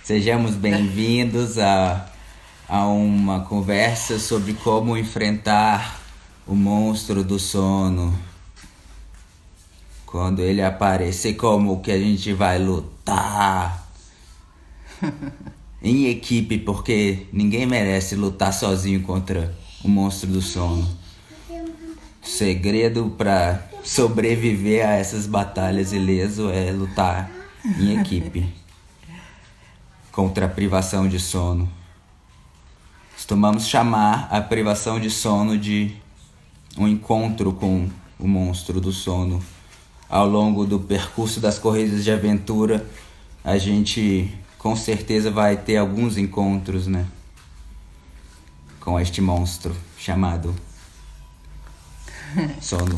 Sejamos bem-vindos a uma conversa sobre como enfrentar o monstro do sono. Quando ele aparecer, como que a gente vai lutar em equipe, porque ninguém merece lutar sozinho contra o monstro do sono. O segredo para sobreviver a essas batalhas ileso é lutar em equipe contra a privação de sono. Costumamos chamar a privação de sono de um encontro com o monstro do sono. Ao longo do percurso das corridas de aventura, a gente com certeza vai ter alguns encontros, né? Com este monstro chamado sono.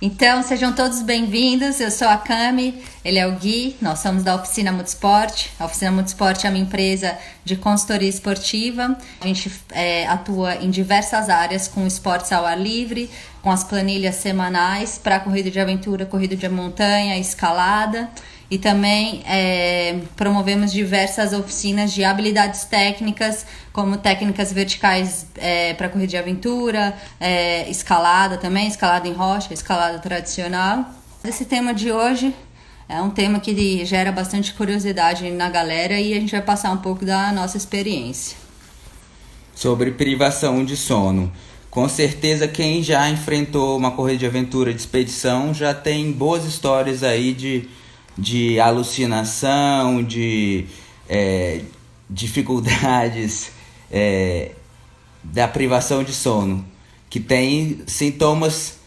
Então, sejam todos bem-vindos. Eu sou a Cami, ele é o Gui, nós somos da Oficina Multisport. A Oficina Multisport é uma empresa de consultoria esportiva. A gente atua em diversas áreas com esportes ao ar livre, com as planilhas semanais para corrida de aventura, corrida de montanha, escalada. E também promovemos diversas oficinas de habilidades técnicas, como técnicas verticais para corrida de aventura, escalada também, escalada em rocha, escalada tradicional. Esse tema de hoje é um tema que gera bastante curiosidade na galera e a gente vai passar um pouco da nossa experiência. Sobre privação de sono. Com certeza quem já enfrentou uma corrida de aventura de expedição já tem boas histórias aí de alucinação, de dificuldades da privação de sono, que tem sintomas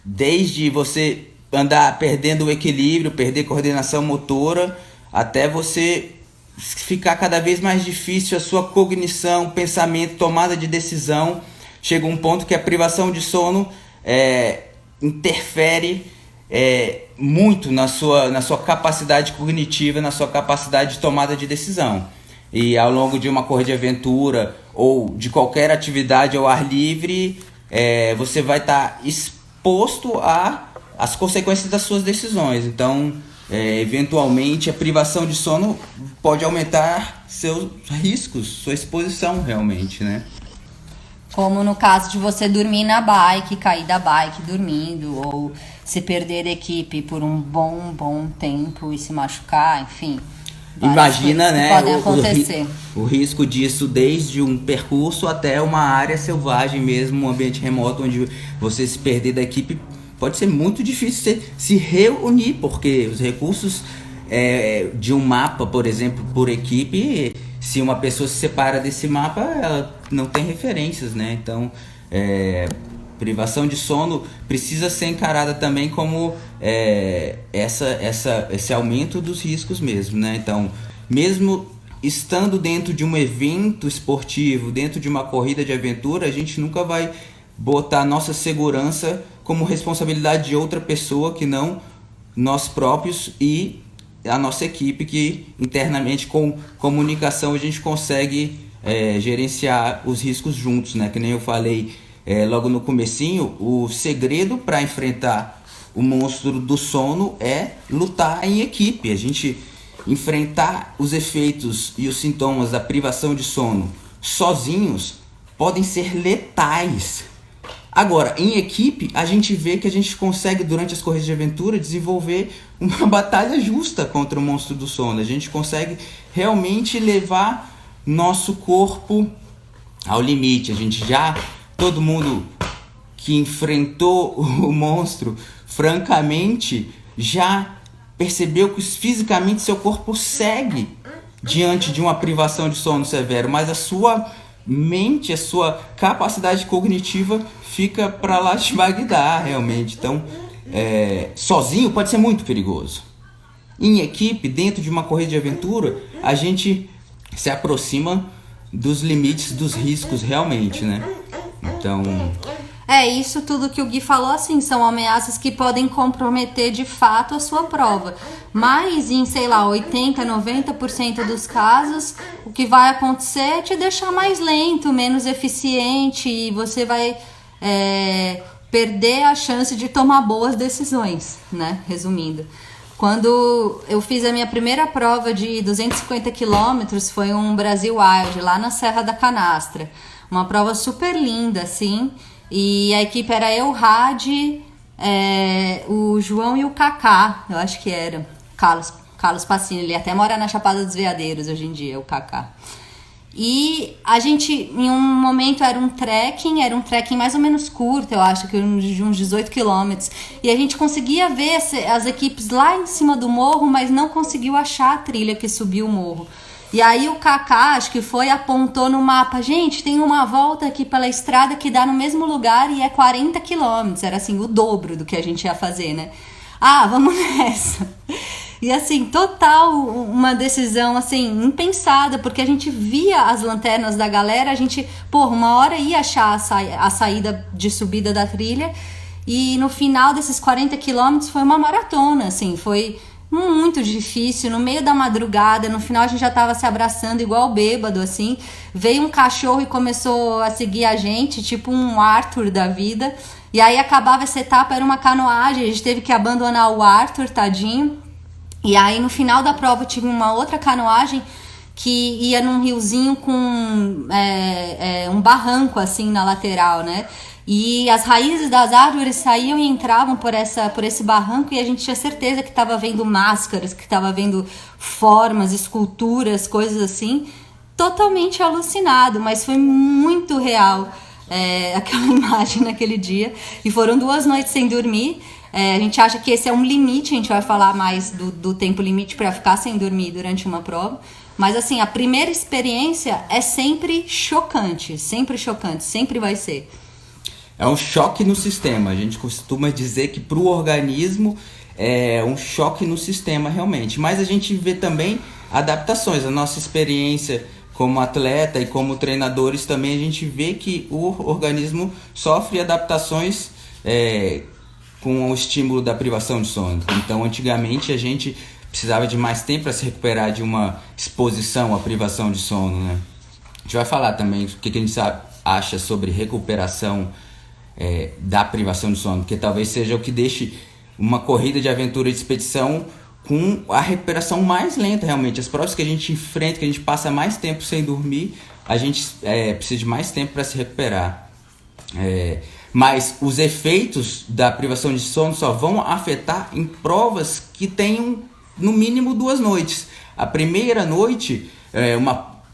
desde você andar perdendo o equilíbrio, perder coordenação motora, até você ficar cada vez mais difícil a sua cognição, pensamento, tomada de decisão. Chega um ponto que a privação de sono interfere muito na sua capacidade cognitiva, na sua capacidade de tomada de decisão. E ao longo de uma corrida de aventura ou de qualquer atividade ao ar livre, você vai estar exposto às consequências das suas decisões. Então, eventualmente, a privação de sono pode aumentar seus riscos, sua exposição realmente, né? Como no caso de você dormir na bike, cair da bike dormindo, ou se perder da equipe por um bom tempo e se machucar, enfim. Imagina, né, podem acontecer. O risco disso desde um percurso até uma área selvagem mesmo, um ambiente remoto onde você se perder da equipe. Pode ser muito difícil se reunir, porque os recursos de um mapa, por exemplo, por equipe, se uma pessoa se separa desse mapa, ela não tem referências, né? Então, privação de sono precisa ser encarada também como esse aumento dos riscos mesmo, né? Então, mesmo estando dentro de um evento esportivo, dentro de uma corrida de aventura, a gente nunca vai botar nossa segurança como responsabilidade de outra pessoa que não nós próprios e a nossa equipe, que internamente com comunicação a gente consegue gerenciar os riscos juntos, né? Que nem eu falei logo no comecinho, o segredo para enfrentar o monstro do sono é lutar em equipe. A gente enfrentar os efeitos e os sintomas da privação de sono sozinhos podem ser letais. Agora, em equipe, a gente vê que a gente consegue, durante as corridas de aventura, desenvolver uma batalha justa contra o monstro do sono. A gente consegue realmente levar nosso corpo ao limite. Todo mundo que enfrentou o monstro, francamente, já percebeu que fisicamente seu corpo segue diante de uma privação de sono severo, mas a sua mente, a sua capacidade cognitiva fica para lá de Bagdá, realmente. Então, sozinho pode ser muito perigoso. Em equipe, dentro de uma corrida de aventura, a gente se aproxima dos limites dos riscos realmente, né? Então, isso tudo que o Gui falou, assim, são ameaças que podem comprometer de fato a sua prova. Mas em, 80, 90% dos casos, o que vai acontecer é te deixar mais lento, menos eficiente, e você vai perder a chance de tomar boas decisões, né? Resumindo. Quando eu fiz a minha primeira prova de 250 quilômetros, foi um Brasil Wild, lá na Serra da Canastra. Uma prova super linda, assim. E a equipe era eu, Radi, o João e o Kaká, eu acho que era. Carlos Passini, ele até mora na Chapada dos Veadeiros hoje em dia, o Kaká. E a gente, em um momento, era um trekking mais ou menos curto, eu acho, que de uns 18 quilômetros. E a gente conseguia ver as equipes lá em cima do morro, mas não conseguiu achar a trilha que subiu o morro. E aí o Kaká, acho que apontou no mapa, gente, tem uma volta aqui pela estrada que dá no mesmo lugar e é 40 quilômetros. Era assim, o dobro do que a gente ia fazer, né? Ah, vamos nessa. E assim, total uma decisão assim, impensada, porque a gente via as lanternas da galera, a gente, uma hora ia achar a saída de subida da trilha, e no final desses 40 quilômetros foi uma maratona, assim, foi muito difícil, no meio da madrugada, no final a gente já tava se abraçando igual bêbado, assim, veio um cachorro e começou a seguir a gente, tipo um Arthur da vida, e aí acabava essa etapa, era uma canoagem, a gente teve que abandonar o Arthur, tadinho. E aí no final da prova tive uma outra canoagem que ia num riozinho com um barranco assim na lateral, né? E as raízes das árvores saíam e entravam por esse barranco, e a gente tinha certeza que estava vendo máscaras, que estava vendo formas, esculturas, coisas assim. Totalmente alucinado, mas foi muito real aquela imagem naquele dia. E foram 2 noites sem dormir. A gente acha que esse é um limite, a gente vai falar mais do tempo limite para ficar sem dormir durante uma prova. Mas assim, a primeira experiência é sempre chocante, sempre vai ser. É um choque no sistema. A gente costuma dizer que para o organismo é um choque no sistema realmente. Mas a gente vê também adaptações. A nossa experiência como atleta e como treinadores também, a gente vê que o organismo sofre adaptações com o estímulo da privação de sono. Então, antigamente, a gente precisava de mais tempo para se recuperar de uma exposição à privação de sono, né? A gente vai falar também o que a gente acha sobre recuperação da privação de sono, porque talvez seja o que deixe uma corrida de aventura de expedição com a recuperação mais lenta, realmente. As provas que a gente enfrenta, que a gente passa mais tempo sem dormir, a gente precisa de mais tempo para se recuperar. Mas os efeitos da privação de sono só vão afetar em provas que tenham no mínimo 2 noites. A primeira noite,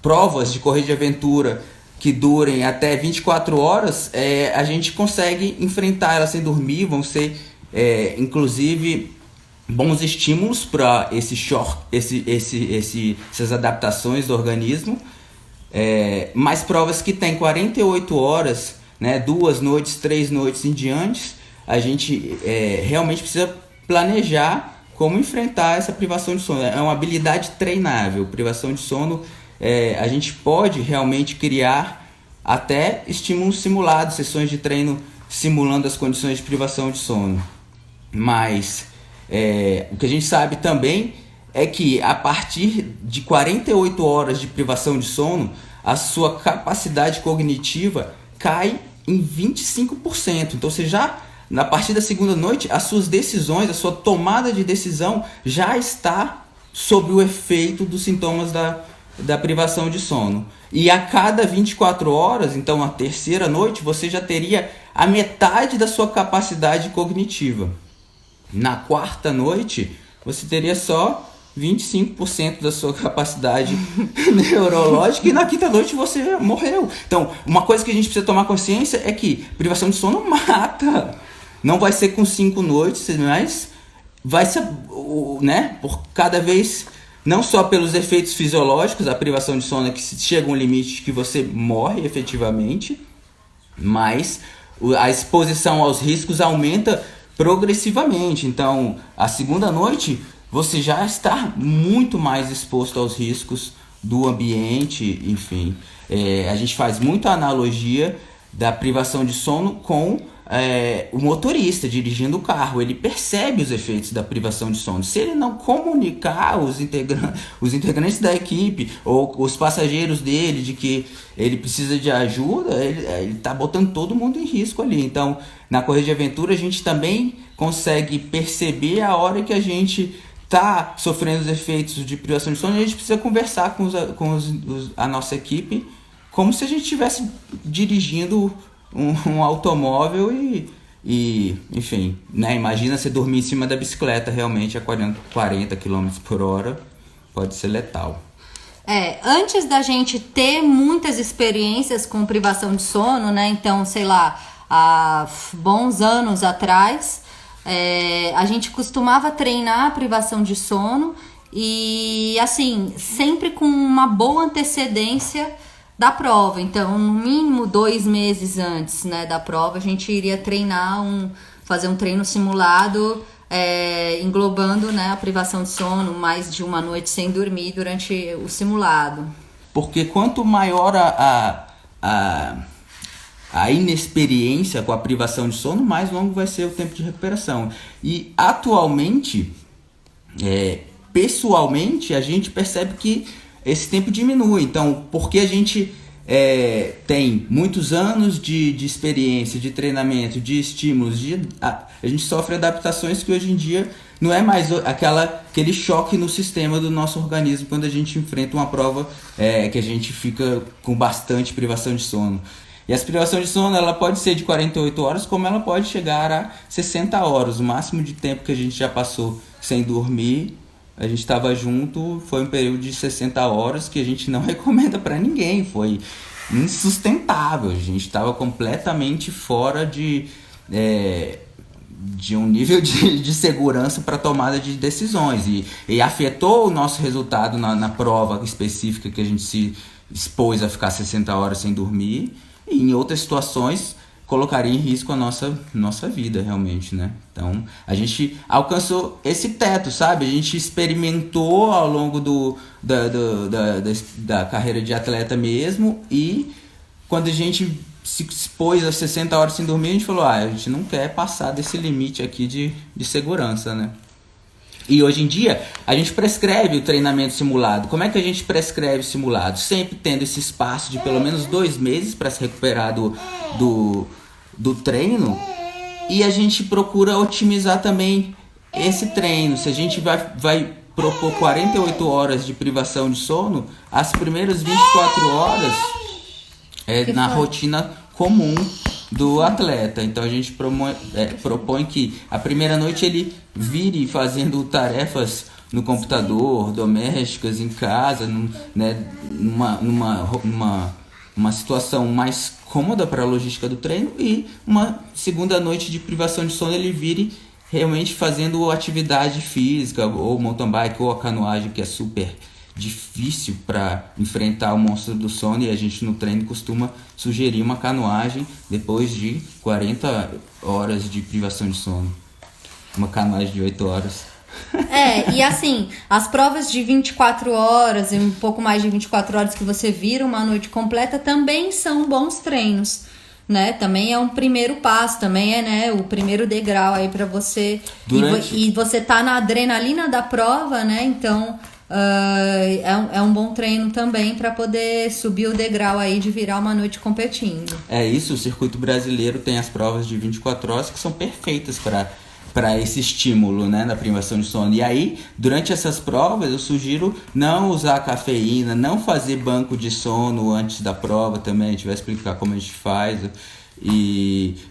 provas de corrida de aventura que durem até 24 horas, a gente consegue enfrentar ela sem dormir. Vão ser, inclusive, bons estímulos para essas adaptações do organismo. Mas provas que têm 48 horas, né, 2 noites, 3 noites em diante, a gente realmente precisa planejar como enfrentar essa privação de sono. É uma habilidade treinável. Privação de sono, a gente pode realmente criar até estímulos simulados, sessões de treino simulando as condições de privação de sono. Mas o que a gente sabe também é que a partir de 48 horas de privação de sono, a sua capacidade cognitiva cai em 25%. Então você já, na partir da segunda noite, as suas decisões, a sua tomada de decisão já está sob o efeito dos sintomas da privação de sono. E a cada 24 horas, então na terceira noite, você já teria a metade da sua capacidade cognitiva. Na quarta noite, você teria só 25% da sua capacidade neurológica, e na quinta noite você morreu. Então, uma coisa que a gente precisa tomar consciência é que privação de sono mata. Não vai ser com 5 noites, mas vai ser, né, por cada vez, não só pelos efeitos fisiológicos, a privação de sono é que chega um limite que você morre efetivamente, mas a exposição aos riscos aumenta progressivamente. Então, a segunda noite você já está muito mais exposto aos riscos do ambiente, enfim. A gente faz muita analogia da privação de sono com o motorista dirigindo o carro. Ele percebe os efeitos da privação de sono. Se ele não comunicar os integrantes da equipe ou os passageiros dele de que ele precisa de ajuda, ele está botando todo mundo em risco ali. Então, na corrida de aventura, a gente também consegue perceber a hora que a gente tá sofrendo os efeitos de privação de sono, a gente precisa conversar com a nossa equipe como se a gente estivesse dirigindo um automóvel e enfim, né? Imagina você dormir em cima da bicicleta realmente a 40 km por hora, pode ser letal. Antes da gente ter muitas experiências com privação de sono, né? Então, sei lá, há bons anos atrás, a gente costumava treinar a privação de sono e, assim, sempre com uma boa antecedência da prova. Então, no mínimo 2 meses antes, né, da prova, a gente iria fazer um treino simulado, englobando, né, a privação de sono, mais de uma noite sem dormir durante o simulado. Porque quanto maior a inexperiência com a privação de sono, mais longo vai ser o tempo de recuperação. E atualmente, pessoalmente, a gente percebe que esse tempo diminui. Então, porque a gente tem muitos anos de experiência, de treinamento, de estímulos, a gente sofre adaptações que hoje em dia não é mais aquele choque no sistema do nosso organismo quando a gente enfrenta uma prova que a gente fica com bastante privação de sono. E essa privação de sono, ela pode ser de 48 horas, como ela pode chegar a 60 horas. O máximo de tempo que a gente já passou sem dormir, a gente estava junto, foi um período de 60 horas que a gente não recomenda para ninguém. Foi insustentável. A gente estava completamente fora de um nível de segurança para tomada de decisões. E afetou o nosso resultado na prova específica que a gente se expôs a ficar 60 horas sem dormir. E em outras situações colocaria em risco a nossa vida realmente, né? Então a gente alcançou esse teto, sabe? A gente experimentou ao longo da carreira de atleta mesmo, e quando a gente se expôs a 60 horas sem dormir, a gente falou, a gente não quer passar desse limite aqui de segurança, né? E hoje em dia, a gente prescreve o treinamento simulado. Como é que a gente prescreve simulado? Sempre tendo esse espaço de pelo menos 2 meses para se recuperar do treino. E a gente procura otimizar também esse treino. Se a gente vai propor 48 horas de privação de sono, as primeiras 24 horas na rotina comum do atleta. Então a gente propõe que a primeira noite ele vire fazendo tarefas no computador, domésticas, em casa, numa situação mais cômoda para a logística do treino, e uma segunda noite de privação de sono ele vire realmente fazendo atividade física, ou mountain bike, ou a canoagem, que é super difícil para enfrentar o monstro do sono, e a gente no treino costuma sugerir uma canoagem depois de 40 horas de privação de sono. Uma canoagem de 8 horas. E assim, as provas de 24 horas e um pouco mais de 24 horas que você vira uma noite completa também são bons treinos, né? Também é um primeiro passo, também né, o primeiro degrau aí para você. E você tá na adrenalina da prova, né? Então é um bom treino também para poder subir o degrau aí de virar uma noite competindo. É isso, o circuito brasileiro tem as provas de 24 horas que são perfeitas para esse estímulo, né, na privação de sono. E aí, durante essas provas, eu sugiro não usar cafeína, não fazer banco de sono antes da prova também. A gente vai explicar como a gente faz.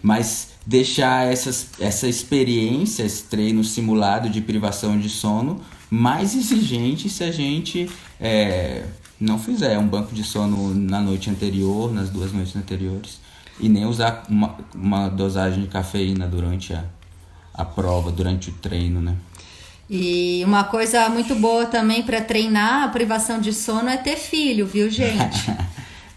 Mas deixar essa experiência, esse treino simulado de privação de sono, mais exigente se a gente não fizer um banco de sono na noite anterior, nas 2 noites anteriores, e nem usar uma dosagem de cafeína durante a prova, durante o treino, né? E uma coisa muito boa também para treinar a privação de sono é ter filho, viu, gente?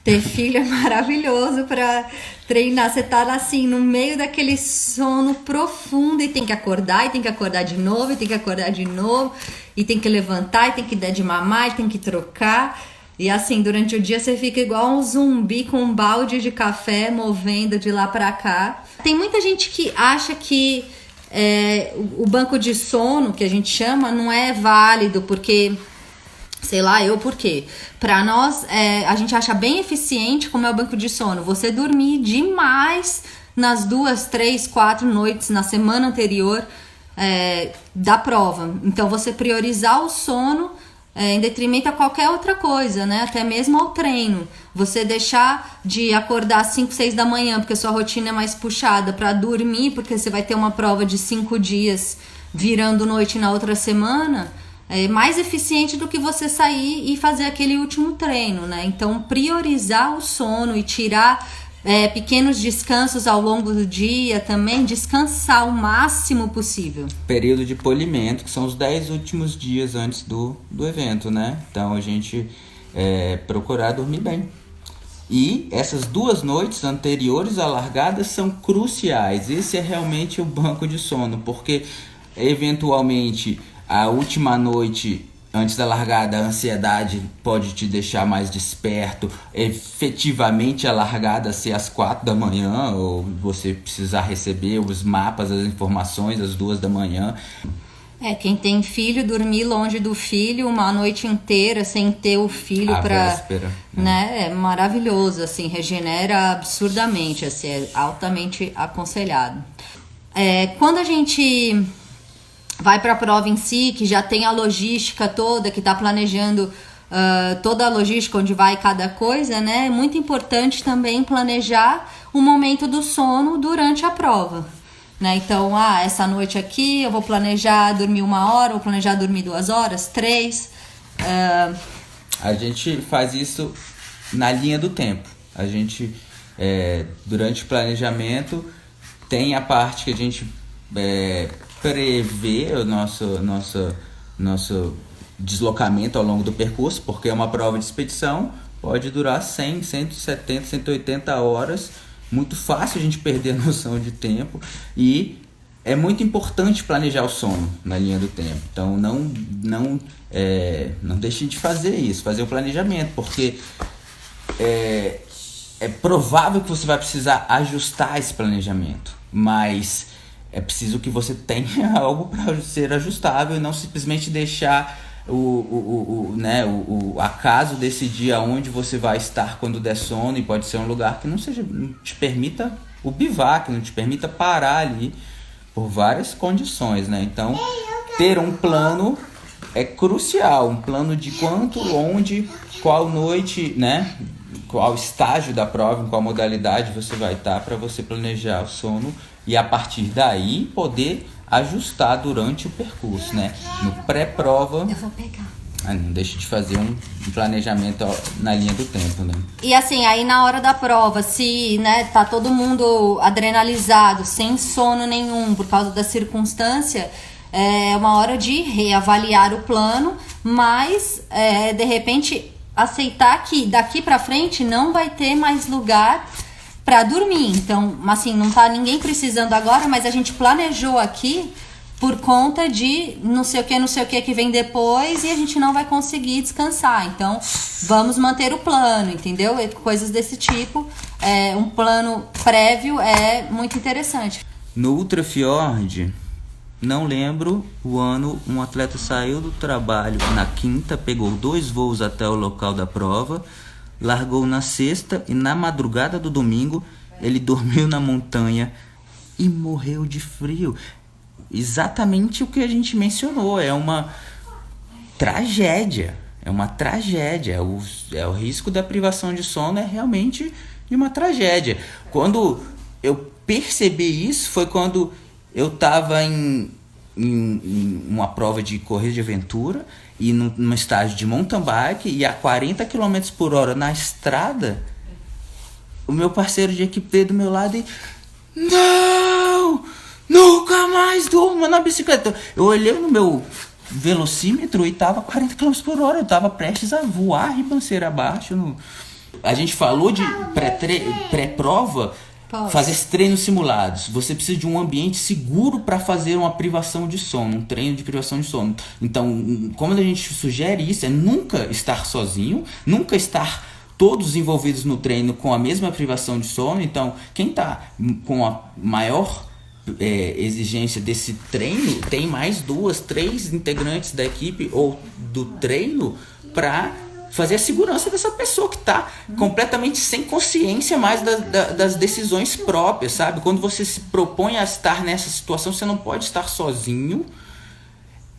Ter filho é maravilhoso para treinar. Você tá assim, no meio daquele sono profundo e tem que acordar, e tem que acordar de novo, e tem que acordar de novo, e tem que levantar, e tem que dar de mamar, e tem que trocar. E assim, durante o dia você fica igual um zumbi com um balde de café movendo de lá para cá. Tem muita gente que acha que o banco de sono, que a gente chama, não é válido, porque, sei lá, por quê? Pra nós, a gente acha bem eficiente como é o banco de sono. Você dormir demais nas 2, 3, 4 noites na semana anterior, da prova. Então, você priorizar o sono em detrimento a qualquer outra coisa, né? Até mesmo ao treino. Você deixar de acordar às 5, 6 da manhã, porque sua rotina é mais puxada, para dormir, porque você vai ter uma prova de 5 dias virando noite na outra semana, é mais eficiente do que você sair e fazer aquele último treino, né? Então, priorizar o sono e tirar pequenos descansos ao longo do dia também, descansar o máximo possível. Período de polimento, que são os 10 últimos dias antes do evento, né? Então a gente procurar dormir bem. E essas 2 noites anteriores à largada são cruciais. Esse é realmente o banco de sono, porque eventualmente a última noite antes da largada, a ansiedade pode te deixar mais desperto. Efetivamente, a largada ser às 4 da manhã, ou você precisar receber os mapas, as informações às 2 da manhã. Quem tem filho, dormir longe do filho uma noite inteira sem ter o filho véspera, né? É maravilhoso, assim, regenera absurdamente, assim, é altamente aconselhado. Quando a gente vai para a prova em si, que já tem a logística toda, que está planejando toda a logística, onde vai cada coisa, né? É muito importante também planejar o momento do sono durante a prova, né? Então, essa noite aqui eu vou planejar dormir 1 hora, vou planejar dormir 2 horas, 3. A gente faz isso na linha do tempo. A gente, durante o planejamento, tem a parte que a gente prever o nosso deslocamento ao longo do percurso, porque uma prova de expedição pode durar 100, 170, 180 horas. Muito fácil a gente perder a noção de tempo, e é muito importante planejar o sono na linha do tempo. Então não deixe de fazer isso, fazer o planejamento, porque é provável que você vai precisar ajustar esse planejamento, mas é preciso que você tenha algo para ser ajustável e não simplesmente deixar o acaso decidir aonde você vai estar quando der sono, e pode ser um lugar que não te permita o bivac, não te permita parar ali por várias condições, né? Então, ter um plano é crucial, um plano de quanto, onde, qual noite, né? Qual estágio da prova, em qual modalidade você vai estar, para você planejar o sono e a partir daí poder ajustar durante o percurso, né? No pré-prova, eu vou pegar. Não deixe de fazer um planejamento na linha do tempo, né? E assim, aí na hora da prova, se tá todo mundo adrenalizado, sem sono nenhum, por causa da circunstância, é uma hora de reavaliar o plano, mas de repente aceitar que daqui pra frente não vai ter mais lugar para dormir. Então, assim, não tá ninguém precisando agora, mas a gente planejou aqui por conta de não sei o que vem depois, e a gente não vai conseguir descansar. Então, vamos manter o plano, entendeu? Coisas desse tipo. Um plano prévio é muito interessante. No Ultra Fjord, não lembro o ano, um atleta saiu do trabalho na quinta, pegou 2 voos até o local da prova, largou na sexta, e na madrugada do domingo ele dormiu na montanha e morreu de frio. Exatamente o que a gente mencionou, é uma tragédia, o risco da privação de sono é realmente de uma tragédia. Quando eu percebi isso foi quando eu estava em uma prova de corrida de aventura e num estágio de mountain bike, e a 40 km por hora na estrada, o meu parceiro de equipe veio do meu lado e... Não! Nunca mais durma na bicicleta! Eu olhei no meu velocímetro e tava 40 km por hora, eu tava prestes a voar ribanceira abaixo. A gente falou de pré-prova, fazer treinos simulados. Você precisa de um ambiente seguro para fazer uma privação de sono, um treino de privação de sono. Então, como a gente sugere isso, é nunca estar sozinho, nunca estar todos envolvidos no treino com a mesma privação de sono. Então, quem está com a maior exigência desse treino tem mais 2, 3 integrantes da equipe ou do treino para fazer a segurança dessa pessoa que está completamente sem consciência mais das decisões próprias, sabe? Quando você se propõe a estar nessa situação, você não pode estar sozinho.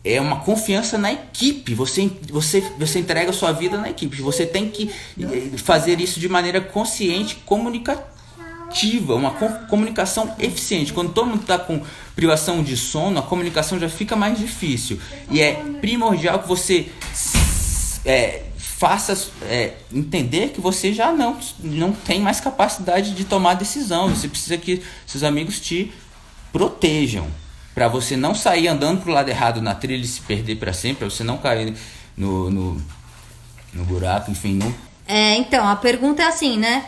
É uma confiança na equipe. Você entrega a sua vida na equipe. Você tem que fazer isso de maneira consciente, comunicativa, uma comunicação eficiente. Quando todo mundo está com privação de sono, a comunicação já fica mais difícil. E é primordial que você faça entender que você já não tem mais capacidade de tomar decisão. Você precisa que seus amigos te protejam, para você não sair andando pro lado errado na trilha e se perder para sempre, para você não cair no buraco, enfim. Então, a pergunta é assim, né?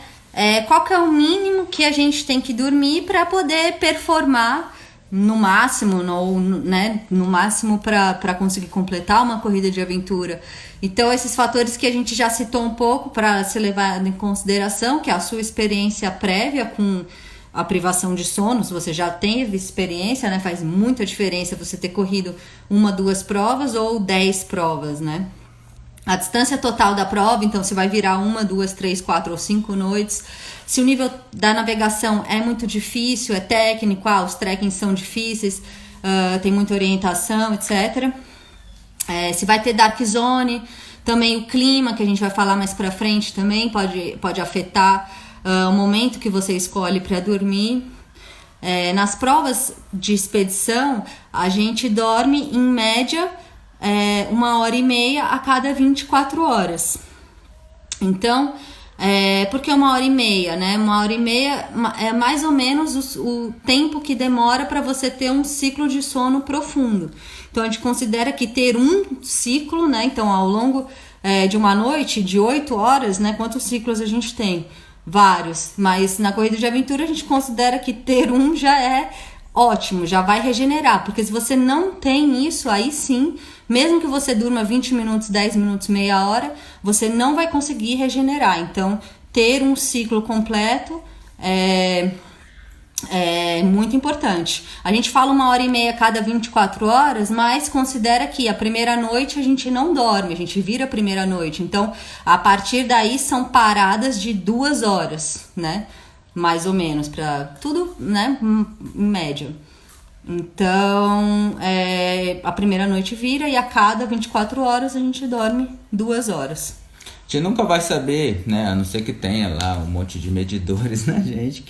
Qual que é o mínimo que a gente tem que dormir para poder performar no máximo, no máximo para conseguir completar uma corrida de aventura? Então, esses fatores que a gente já citou um pouco para ser levado em consideração, que é a sua experiência prévia com a privação de sono. Se você já teve experiência, né, faz muita diferença você ter corrido 1, 2 provas ou 10 provas, né? A distância total da prova, então, se vai virar 1, 2, 3, 4 ou 5 noites. Se o nível da navegação é muito difícil, é técnico, os trekkings são difíceis, tem muita orientação, etc. Se vai ter dark zone, também o clima, que a gente vai falar mais pra frente também, pode afetar o momento que você escolhe para dormir. Nas provas de expedição, a gente dorme em média 1h30 a cada 24 horas. Então, por que 1h30, né? 1h30 é mais ou menos o tempo que demora para você ter um ciclo de sono profundo. Então, a gente considera que ter um ciclo, né? Então, ao longo de uma noite de 8 horas, né? Quantos ciclos a gente tem? Vários, mas na corrida de aventura a gente considera que ter um já é ótimo, já vai regenerar, porque se você não tem isso, aí sim, mesmo que você durma 20 minutos, 10 minutos, meia hora, você não vai conseguir regenerar. Então, ter um ciclo completo é muito importante. A gente fala 1h30 a cada 24 horas, mas considera que a primeira noite a gente não dorme, a gente vira a primeira noite. Então, a partir daí são paradas de 2 horas, né? Mais ou menos, para tudo, né? Em média. Então, a primeira noite vira e a cada 24 horas a gente dorme 2 horas. A gente nunca vai saber, né, a não ser que tenha lá um monte de medidores na gente,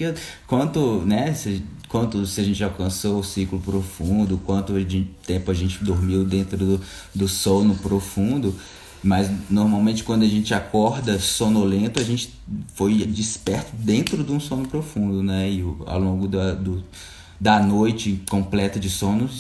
quanto se a gente alcançou o ciclo profundo, quanto de tempo a gente dormiu dentro do sono profundo. Mas normalmente quando a gente acorda sonolento, a gente foi desperto dentro de um sono profundo, né? E ao longo da noite completa de sono,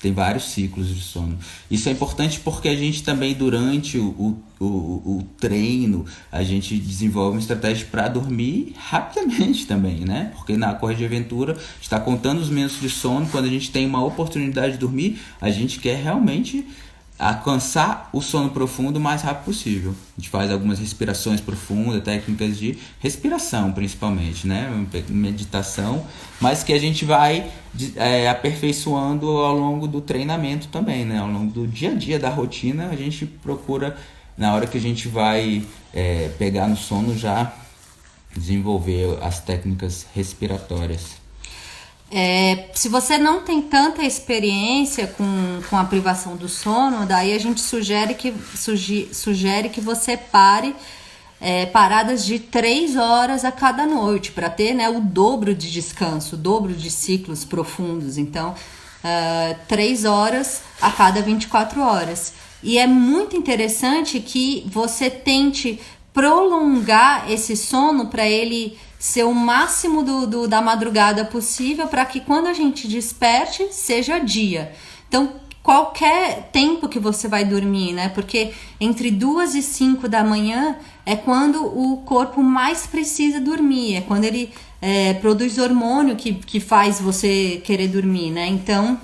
tem vários ciclos de sono. Isso é importante porque a gente também, durante o treino, a gente desenvolve uma estratégia para dormir rapidamente também, né? Porque na corrida de aventura, a gente está contando os minutos de sono. Quando a gente tem uma oportunidade de dormir, a gente quer realmente alcançar o sono profundo o mais rápido possível. A gente faz algumas respirações profundas, técnicas de respiração principalmente, né? Meditação, mas que a gente vai aperfeiçoando ao longo do treinamento também, né? Ao longo do dia a dia da rotina, a gente procura, na hora que a gente vai pegar no sono, já desenvolver as técnicas respiratórias. Se você não tem tanta experiência com a privação do sono, daí a gente sugere que você pare paradas de 3 horas a cada noite, para ter, né, o dobro de descanso, o dobro de ciclos profundos. Então, 3 horas a cada 24 horas. E é muito interessante que você tente prolongar esse sono para ele ser o máximo da madrugada possível, para que quando a gente desperte, seja dia. Então, qualquer tempo que você vai dormir, né? Porque entre 2 e 5 da manhã é quando o corpo mais precisa dormir, é quando ele produz hormônio que faz você querer dormir, né? Então,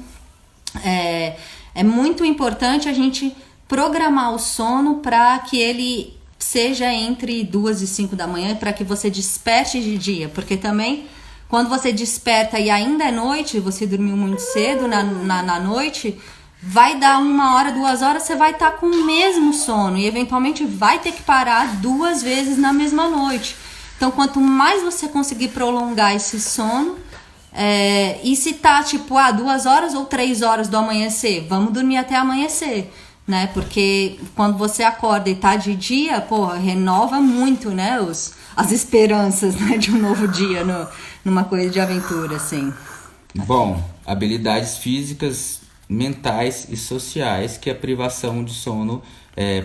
é muito importante a gente programar o sono para que ele seja entre 2 e 5 da manhã, para que você desperte de dia, porque também quando você desperta e ainda é noite, você dormiu muito cedo na noite, vai dar 1 hora, 2 horas, você vai estar com o mesmo sono e eventualmente vai ter que parar 2 vezes na mesma noite. Então, quanto mais você conseguir prolongar esse sono, e se tá tipo 2 horas ou 3 horas do amanhecer, vamos dormir até amanhecer, né? Porque quando você acorda e tá de dia, porra, renova muito, né, as esperanças, né, de um novo dia numa coisa de aventura, assim. Bom, habilidades físicas, mentais e sociais que a privação de sono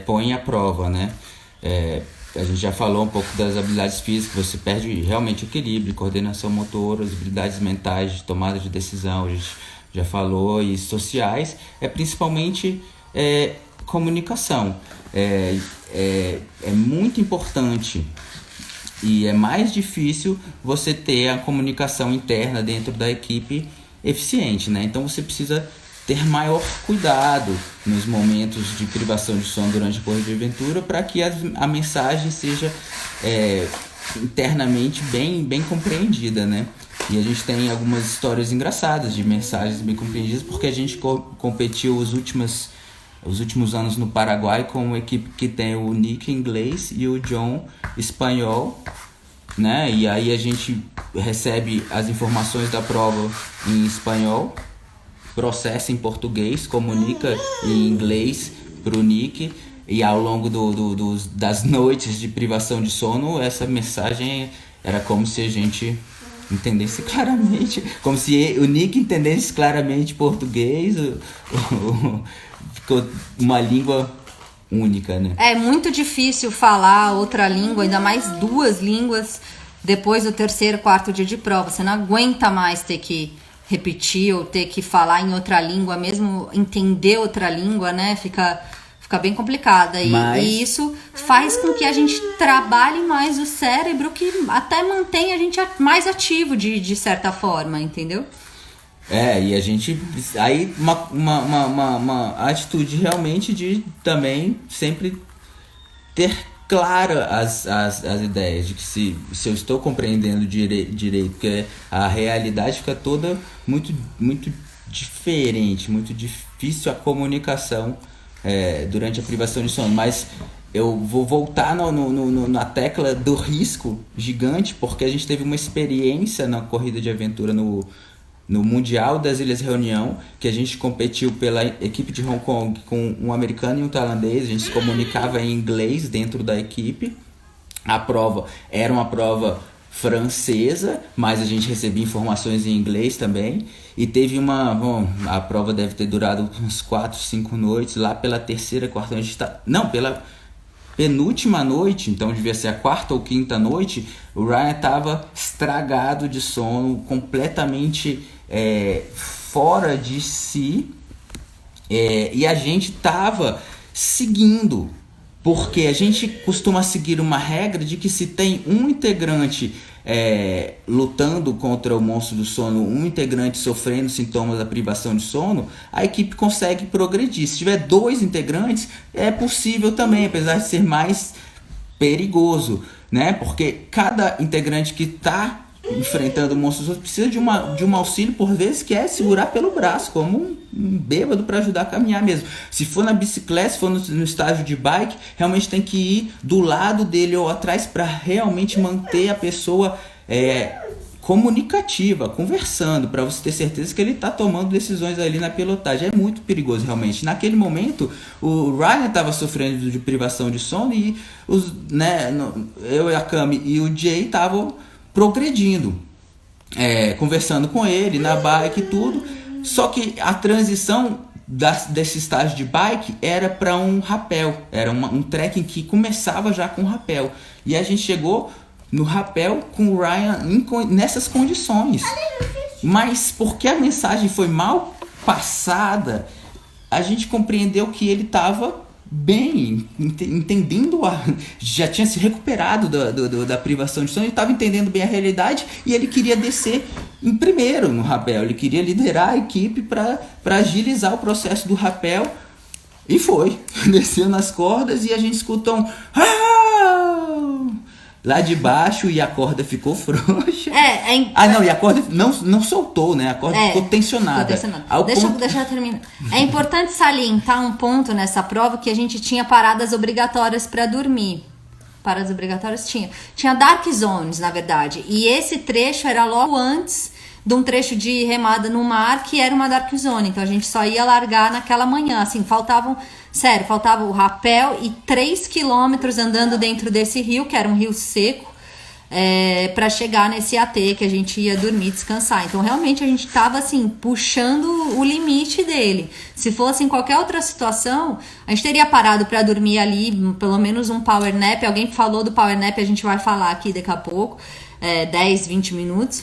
põe à prova, né? A gente já falou um pouco das habilidades físicas, você perde realmente equilíbrio, coordenação motora, as habilidades mentais de tomada de decisão, a gente já falou, e sociais, principalmente comunicação. É muito importante e é mais difícil você ter a comunicação interna dentro da equipe eficiente, né? Então você precisa ter maior cuidado nos momentos de privação de sono durante a corrida de aventura para que a mensagem seja internamente bem compreendida, né? E a gente tem algumas histórias engraçadas de mensagens bem compreendidas, porque a gente competiu os últimos anos no Paraguai com uma equipe que tem o Nick inglês e o John espanhol, né? E aí a gente recebe as informações da prova em espanhol, processa em português, comunica em inglês para o Nick, e ao longo das noites de privação de sono, essa mensagem era como se a gente entendesse claramente, como se o Nick entendesse claramente português, ficou uma língua única, né? É muito difícil falar outra língua, ainda mais 2 línguas depois do 3º, 4º dia de prova. Você não aguenta mais ter que repetir ou ter que falar em outra língua, mesmo entender outra língua, né? Fica bem complicada. E isso faz com que a gente trabalhe mais o cérebro, que até mantém a gente mais ativo de certa forma, entendeu? E a gente... Aí uma atitude realmente de também sempre ter clara as ideias, de que se eu estou compreendendo direito, porque a realidade fica toda muito, muito diferente, muito difícil a comunicação durante a privação de sono. Mas eu vou voltar na tecla do risco gigante, porque a gente teve uma experiência na corrida de aventura no Mundial das Ilhas Reunião, que a gente competiu pela equipe de Hong Kong com um americano e um tailandês. A gente se comunicava em inglês dentro da equipe. A prova era uma prova francesa, mas a gente recebia informações em inglês também. E teve a prova deve ter durado uns 4, 5 noites. Lá pela 3ª, 4ª, a gente pela penúltima noite, então devia ser a 4ª ou 5ª noite, o Ryan estava estragado de sono, completamente fora de si, e a gente estava seguindo, porque a gente costuma seguir uma regra de que se tem um integrante lutando contra o monstro do sono, um integrante sofrendo sintomas da privação de sono, a equipe consegue progredir. Se tiver 2 integrantes, é possível também, apesar de ser mais perigoso, né? Porque cada integrante que está enfrentando o monstro do sono precisa de um auxílio, por vezes, que é segurar pelo braço, como um bêbado, para ajudar a caminhar mesmo. Se for na bicicleta, se for no estágio de bike, realmente tem que ir do lado dele ou atrás para realmente manter a pessoa comunicativa, conversando, para você ter certeza que ele está tomando decisões ali na pilotagem. É muito perigoso, realmente. Naquele momento, o Ryan estava sofrendo de privação de sono e eu e a Cami e o Jay estavam progredindo, conversando com ele na bike e tudo. Só que a transição desse estágio de bike era para um rapel, era um trekking que começava já com rapel, e a gente chegou no rapel com o Ryan nessas condições. Mas porque a mensagem foi mal passada, a gente compreendeu que ele estava bem, entendendo, já tinha se recuperado da privação de sono, ele estava entendendo bem a realidade, e ele queria descer em primeiro no rapel, ele queria liderar a equipe para agilizar o processo do rapel, e foi, desceu nas cordas, e a gente escutou lá de baixo e a corda ficou frouxa. Não, e a corda não soltou, né? A corda ficou tensionada. Deixa eu terminar. É importante salientar um ponto nessa prova que a gente tinha paradas obrigatórias para dormir. Paradas obrigatórias tinha dark zones, na verdade. E esse trecho era logo antes de um trecho de remada no mar, que era uma dark zone. Então a gente só ia largar naquela manhã. Assim, faltava o rapel e 3 quilômetros andando dentro desse rio, que era um rio seco, para chegar nesse AT que a gente ia dormir, descansar. Então realmente a gente estava assim, puxando o limite dele. Se fosse em qualquer outra situação, a gente teria parado para dormir ali, pelo menos um power nap. Alguém falou do power nap, a gente vai falar aqui daqui a pouco, 10, 20 minutos.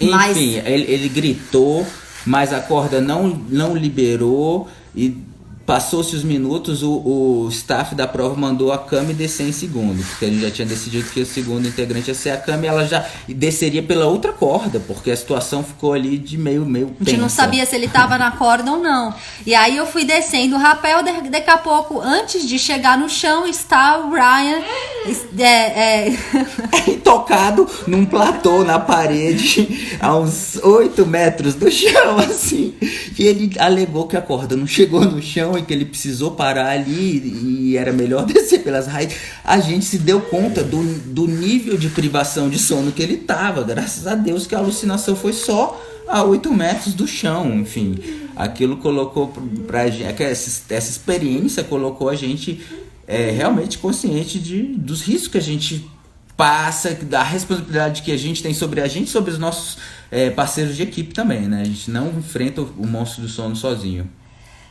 Enfim, ele gritou, mas a corda não liberou e passou-se os minutos, o staff da prova mandou a Cami descer em segundo, porque a gente já tinha decidido que o segundo integrante ia ser a Cami, ela já desceria pela outra corda, porque a situação ficou ali de meio tensa. A gente não sabia se ele tava na corda ou não. E aí eu fui descendo o rapel, daqui a pouco, antes de chegar no chão, está o Ryan tocado num platô na parede, a uns 8 metros do chão, assim. E ele alegou que a corda não chegou no chão e que ele precisou parar ali e era melhor descer pelas raízes. A gente se deu conta do nível de privação de sono que ele tava. Graças a Deus que a alucinação foi só a 8 metros do chão. Enfim, aquilo colocou pra gente, essa experiência colocou a gente realmente consciente dos riscos que a gente passa, da responsabilidade que a gente tem sobre a gente, sobre os nossos parceiros de equipe também, né? A gente não enfrenta o monstro do sono sozinho.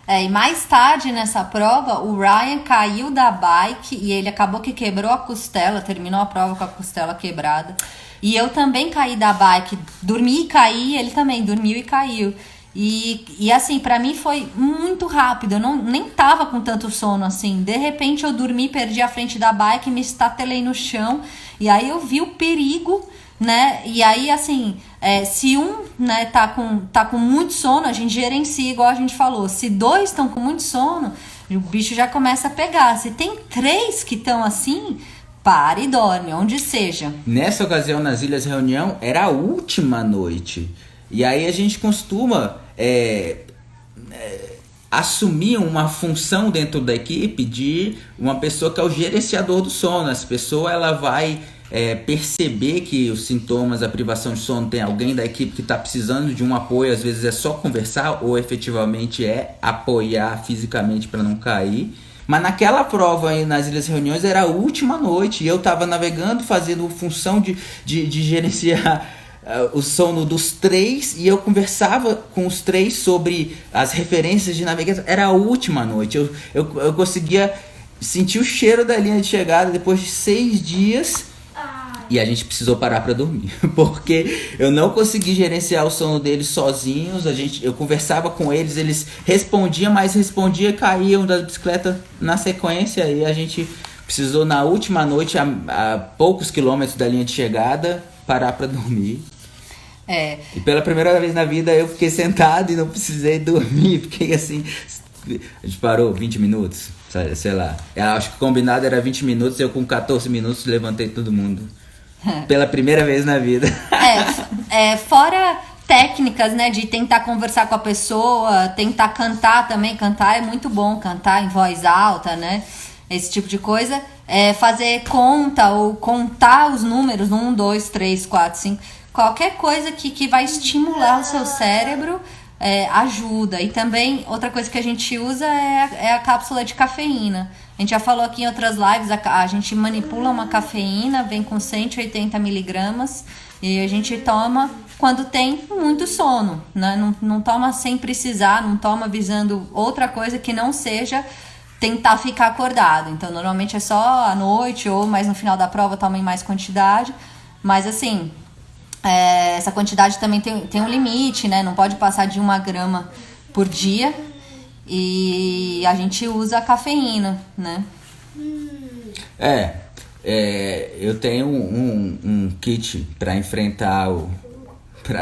E mais tarde nessa prova, o Ryan caiu da bike e ele acabou que quebrou a costela, terminou a prova com a costela quebrada. E eu também caí da bike, dormi e caí, ele também dormiu e caiu. E assim, pra mim foi muito rápido, eu nem tava com tanto sono assim. De repente eu dormi, perdi a frente da bike, me estatelei no chão. E aí eu vi o perigo, né? E aí, assim, se um, né, tá com muito sono, a gente gerencia, igual a gente falou. Se 2 estão com muito sono, o bicho já começa a pegar. Se tem 3 que estão assim, para e dorme, onde seja. Nessa ocasião, nas Ilhas Reunião, era a última noite. E aí a gente costuma assumir uma função dentro da equipe de uma pessoa que é o gerenciador do sono. Essa pessoa ela vai perceber que os sintomas da privação de sono, tem alguém da equipe que está precisando de um apoio, às vezes é só conversar ou efetivamente apoiar fisicamente para não cair. Mas naquela prova aí nas Ilhas Reuniões era a última noite e eu estava navegando, fazendo função de gerenciar o sono dos 3 e eu conversava com os 3 sobre as referências de navegação. Era a última noite, eu conseguia sentir o cheiro da linha de chegada depois de 6 dias. E a gente precisou parar para dormir, porque eu não consegui gerenciar o sono deles sozinhos. Eu conversava com eles respondiam e caíam da bicicleta na sequência. E a gente precisou, na última noite, a poucos quilômetros da linha de chegada, parar para dormir. E pela primeira vez na vida eu fiquei sentado e não precisei dormir. Fiquei assim, a gente parou 20 minutos, sei lá. Eu acho que o combinado era 20 minutos, eu com 14 minutos levantei todo mundo. Pela primeira vez na vida. Fora técnicas, né, de tentar conversar com a pessoa, tentar cantar também. Cantar é muito bom, cantar em voz alta, né, esse tipo de coisa. Fazer conta ou contar os números, 1, 2, 3, 4, 5. Qualquer coisa que vai estimular o seu cérebro ajuda. E também outra coisa que a gente usa é a cápsula de cafeína. A gente já falou aqui em outras lives, a gente manipula uma cafeína, vem com 180 miligramas e a gente toma quando tem muito sono, né? Não toma sem precisar, não toma visando outra coisa que não seja tentar ficar acordado. Então normalmente é só à noite ou mais no final da prova toma em mais quantidade, mas assim, essa quantidade também tem um limite, né? Não pode passar de 1 grama por dia. E a gente usa a cafeína, né? Eu tenho um kit para enfrentar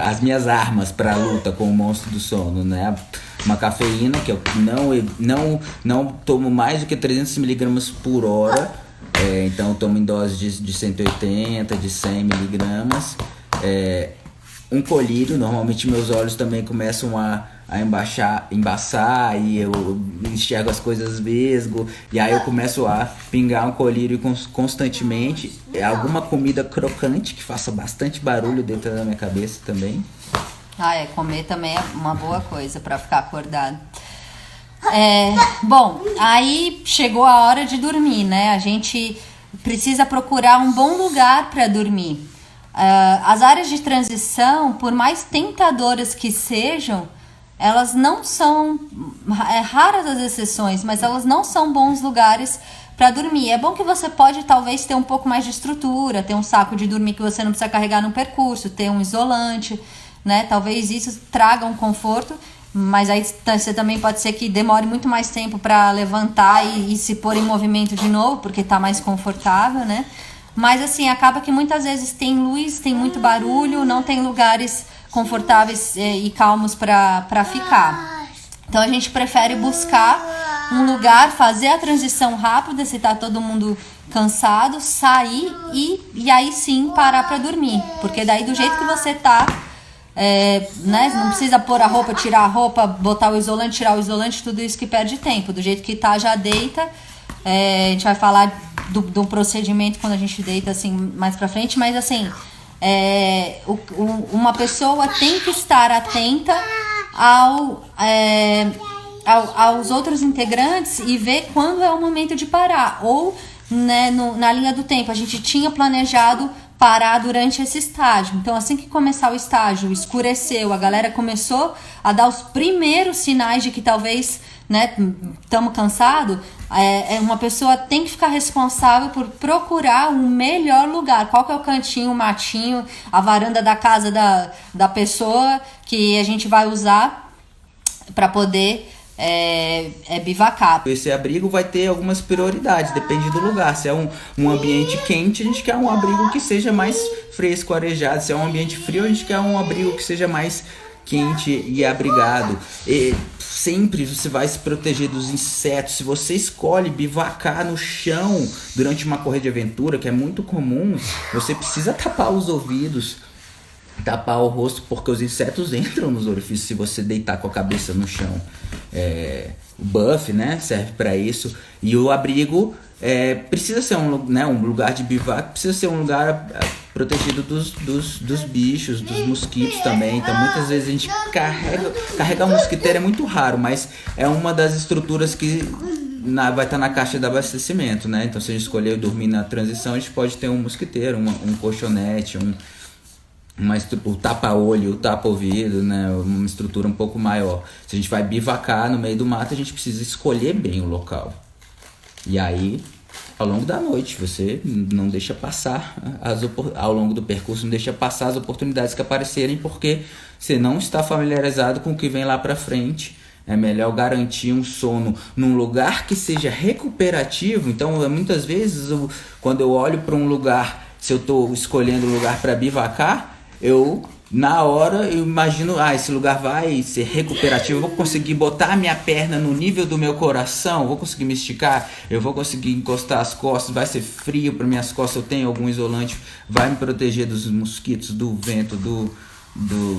as minhas armas para a luta com o monstro do sono, né? Uma cafeína que eu não tomo mais do que 300 miligramas por hora. Então eu tomo em dose de 180, de 100 miligramas. Um colírio, normalmente meus olhos também começam a embaçar e eu enxergo as coisas vesgo, e aí eu começo a pingar um colírio constantemente. Alguma comida crocante que faça bastante barulho dentro da minha cabeça também. Comer também é uma boa coisa para ficar acordado. Bom, aí chegou a hora de dormir, né? A gente precisa procurar um bom lugar para dormir. As áreas de transição, por mais tentadoras que sejam, elas não são, raras as exceções, mas elas não são bons lugares para dormir. É bom que você pode talvez ter um pouco mais de estrutura, ter um saco de dormir que você não precisa carregar no percurso, ter um isolante, né? Talvez isso traga um conforto, mas aí você também pode ser que demore muito mais tempo para levantar e se pôr em movimento de novo, porque está mais confortável, né? Mas assim, acaba que muitas vezes tem luz, tem muito barulho, não tem lugares confortáveis e calmos para ficar. Então a gente prefere buscar um lugar, fazer a transição rápida, se tá todo mundo cansado, sair e aí sim parar para dormir. Porque daí do jeito que você tá, né, não precisa pôr a roupa, tirar a roupa, botar o isolante, tirar o isolante, tudo isso que perde tempo. Do jeito que tá, já deita. A gente vai falar do procedimento quando a gente deita assim mais pra frente, mas assim, uma pessoa tem que estar atenta aos outros integrantes e ver quando é o momento de parar, ou né, na linha do tempo. A gente tinha planejado parar durante esse estágio, então assim que começar o estágio, escureceu, a galera começou a dar os primeiros sinais de que talvez, né, estamos cansados, uma pessoa tem que ficar responsável por procurar o melhor lugar. Qual que é o cantinho, o matinho, a varanda da casa da pessoa que a gente vai usar para poder bivacar. Esse abrigo vai ter algumas prioridades, depende do lugar. Se é um ambiente quente, a gente quer um abrigo que seja mais fresco, arejado. Se é um ambiente frio, a gente quer um abrigo que seja mais quente e abrigado. E sempre você vai se proteger dos insetos. Se você escolhe bivacar no chão durante uma corrida de aventura, que é muito comum, você precisa tapar os ouvidos, tapar o rosto, porque os insetos entram nos orifícios se você deitar com a cabeça no chão. O buff, né, serve para isso. E o abrigo precisa ser um lugar de bivac, precisa ser um lugar protegido dos bichos, dos mosquitos também. Então muitas vezes a gente carregar um mosquiteiro é muito raro, mas é uma das estruturas que vai estar na caixa de abastecimento, né? Então se a gente escolher dormir na transição, a gente pode ter um mosquiteiro, um colchonete, o tapa-olho, o tapa-ouvido, né? Uma estrutura um pouco maior. Se a gente vai bivacar no meio do mato, a gente precisa escolher bem o local. E aí, ao longo da noite, você não deixa passar, ao longo do percurso, não deixa passar as oportunidades que aparecerem, porque você não está familiarizado com o que vem lá para frente. É melhor garantir um sono num lugar que seja recuperativo. Então, muitas vezes, quando eu olho para um lugar, se eu estou escolhendo um lugar para bivacar, na hora eu imagino, esse lugar vai ser recuperativo, eu vou conseguir botar a minha perna no nível do meu coração, vou conseguir me esticar, eu vou conseguir encostar as costas, vai ser frio para minhas costas, eu tenho algum isolante, vai me proteger dos mosquitos, do vento,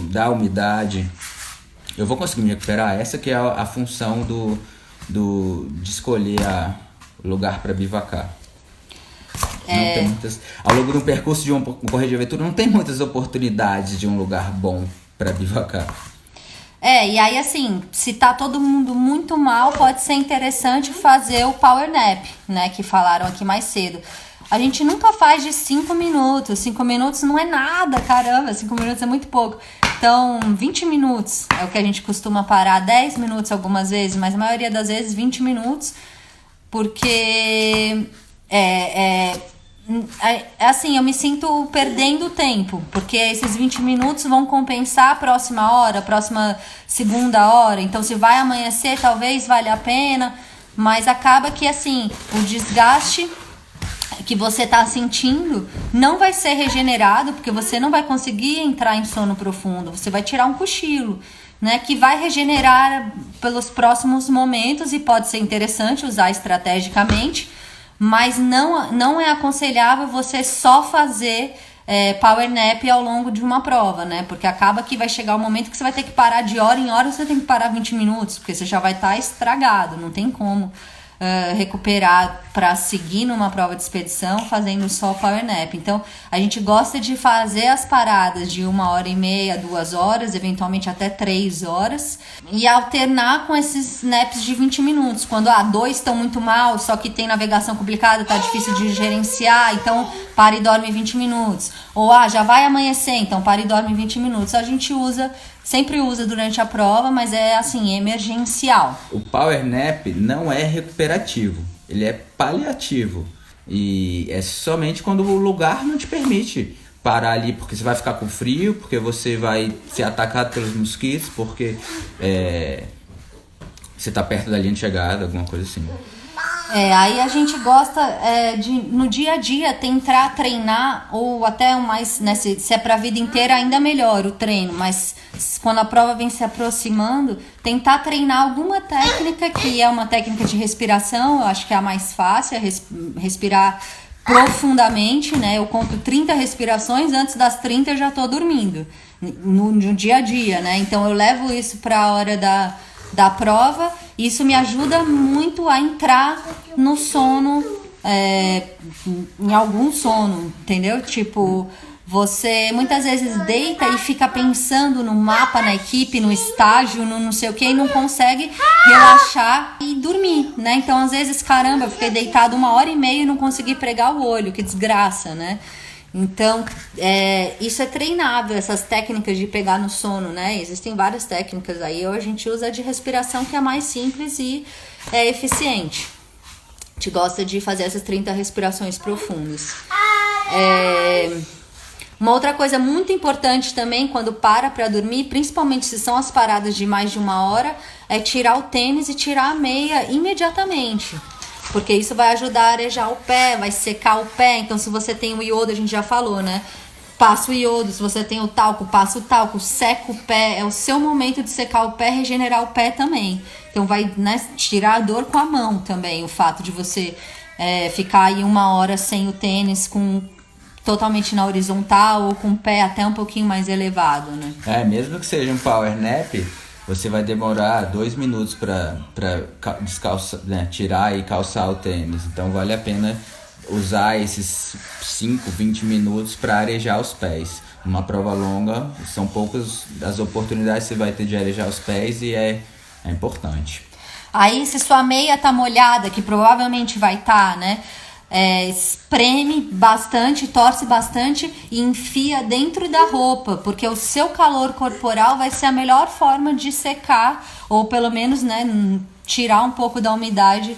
da umidade, eu vou conseguir me recuperar. Essa que é a função de escolher o lugar para bivacar. Não tem ao longo do percurso de uma corrida de aventura, não tem muitas oportunidades de um lugar bom para bivacar. E aí assim, se tá todo mundo muito mal, pode ser interessante fazer o power nap, né, que falaram aqui mais cedo. A gente nunca faz de 5 minutos, 5 minutos não é nada, caramba, 5 minutos é muito pouco. Então, 20 minutos é o que a gente costuma parar, 10 minutos algumas vezes, mas a maioria das vezes 20 minutos, porque assim, eu me sinto perdendo tempo, porque esses 20 minutos vão compensar a próxima hora, a próxima segunda hora. Então, se vai amanhecer, talvez valha a pena, mas acaba que, assim, o desgaste que você está sentindo não vai ser regenerado, porque você não vai conseguir entrar em sono profundo, você vai tirar um cochilo, né, que vai regenerar pelos próximos momentos, e pode ser interessante usar estrategicamente, mas não é aconselhável você só fazer power nap ao longo de uma prova, né? Porque acaba que vai chegar o momento que você vai ter que parar de hora em hora, você tem que parar 20 minutos, porque você já vai estar estragado, não tem como recuperar para seguir numa prova de expedição fazendo só power nap. Então a gente gosta de fazer as paradas de 1h30, 2 horas, eventualmente até 3 horas, e alternar com esses naps de 20 minutos. Quando dois estão muito mal, só que tem navegação complicada, tá difícil de gerenciar, então para e dorme 20 minutos. Ou já vai amanhecer, então para e dorme 20 minutos. A gente sempre usa durante a prova, mas é assim, emergencial. O power nap não é recuperativo, ele é paliativo. E é somente quando o lugar não te permite parar ali, porque você vai ficar com frio, porque você vai ser atacado pelos mosquitos, porque você está perto da linha de chegada, alguma coisa assim. Aí a gente gosta de, no dia a dia, tentar treinar, ou até mais, né, se é pra vida inteira, ainda melhor o treino, mas quando a prova vem se aproximando, tentar treinar alguma técnica, que é uma técnica de respiração, eu acho que é a mais fácil, é respirar profundamente, né? Eu conto 30 respirações, antes das 30 eu já tô dormindo, no dia a dia, né? Então eu levo isso pra hora da prova. Isso me ajuda muito a entrar no sono, em algum sono, entendeu? Tipo, você muitas vezes deita e fica pensando no mapa, na equipe, no estágio, no não sei o que, e não consegue relaxar e dormir, né? Então, às vezes, caramba, eu fiquei deitado 1h30 e não consegui pregar o olho, que desgraça, né? Então, isso é treinável, essas técnicas de pegar no sono, né? Existem várias técnicas aí, a gente usa a de respiração, que é mais simples e é eficiente. A gente gosta de fazer essas 30 respirações profundas. Uma outra coisa muito importante também, quando para dormir, principalmente se são as paradas de mais de 1 hora, é tirar o tênis e tirar a meia imediatamente. Porque isso vai ajudar a arejar o pé, vai secar o pé. Então, se você tem o iodo, a gente já falou, né? Passa o iodo. Se você tem o talco, passa o talco. Seca o pé. É o seu momento de secar o pé, regenerar o pé também. Então, vai, né, tirar a dor com a mão também. O fato de você ficar aí 1 hora sem o tênis, totalmente na horizontal ou com o pé até um pouquinho mais elevado, né? Mesmo que seja um power nap, você vai demorar 2 minutos para descalçar, né, tirar e calçar o tênis. Então vale a pena usar esses 5, 20 minutos para arejar os pés. Numa prova longa, são poucas as oportunidades que você vai ter de arejar os pés, e é importante. Aí, se sua meia tá molhada, que provavelmente vai estar, né? Espreme bastante, torce bastante e enfia dentro da roupa, porque o seu calor corporal vai ser a melhor forma de secar, ou pelo menos, né, tirar um pouco da umidade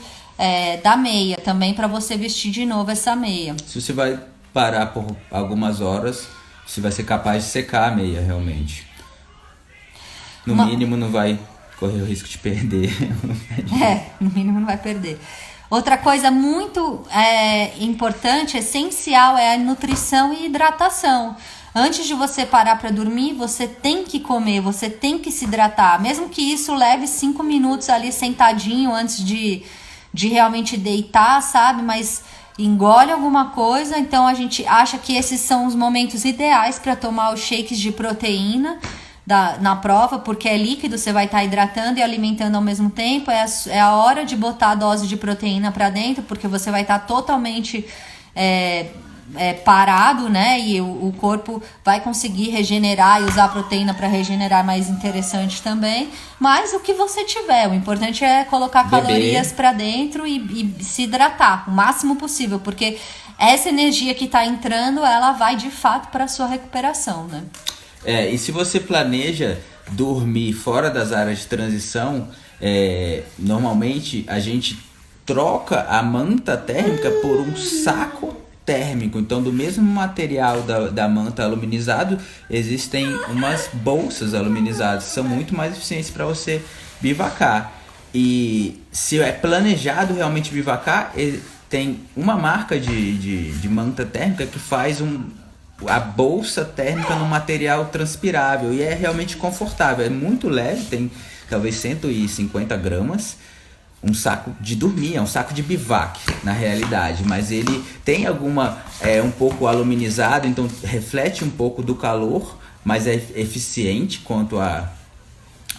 da meia também, para você vestir de novo essa meia. Se você vai parar por algumas horas, você vai ser capaz de secar a meia realmente. No mínimo não vai correr o risco de perder. No mínimo não vai perder. Outra coisa muito importante, essencial, é a nutrição e hidratação. Antes de você parar para dormir, você tem que comer, você tem que se hidratar. Mesmo que isso leve 5 minutos ali sentadinho antes de realmente deitar, sabe? Mas engole alguma coisa. Então a gente acha que esses são os momentos ideais para tomar os shakes de proteína na prova, porque é líquido, você vai estar hidratando e alimentando ao mesmo tempo. É a hora de botar a dose de proteína para dentro, porque você vai estar totalmente parado, né? E o corpo vai conseguir regenerar e usar a proteína para regenerar mais interessante também. Mas o que você tiver, o importante é colocar calorias para dentro e se hidratar o máximo possível, porque essa energia que está entrando, ela vai de fato para a sua recuperação, né? E se você planeja dormir fora das áreas de transição, normalmente a gente troca a manta térmica por um saco térmico. Então, do mesmo material da manta aluminizado, existem umas bolsas aluminizadas que são muito mais eficientes para você bivacar. E se é planejado realmente bivacar, tem uma marca de manta térmica que faz a bolsa térmica no material transpirável, e é realmente confortável, é muito leve, tem talvez 150 gramas, um saco de dormir, é um saco de bivac na realidade, mas ele tem um pouco aluminizado, então reflete um pouco do calor, mas é eficiente quanto a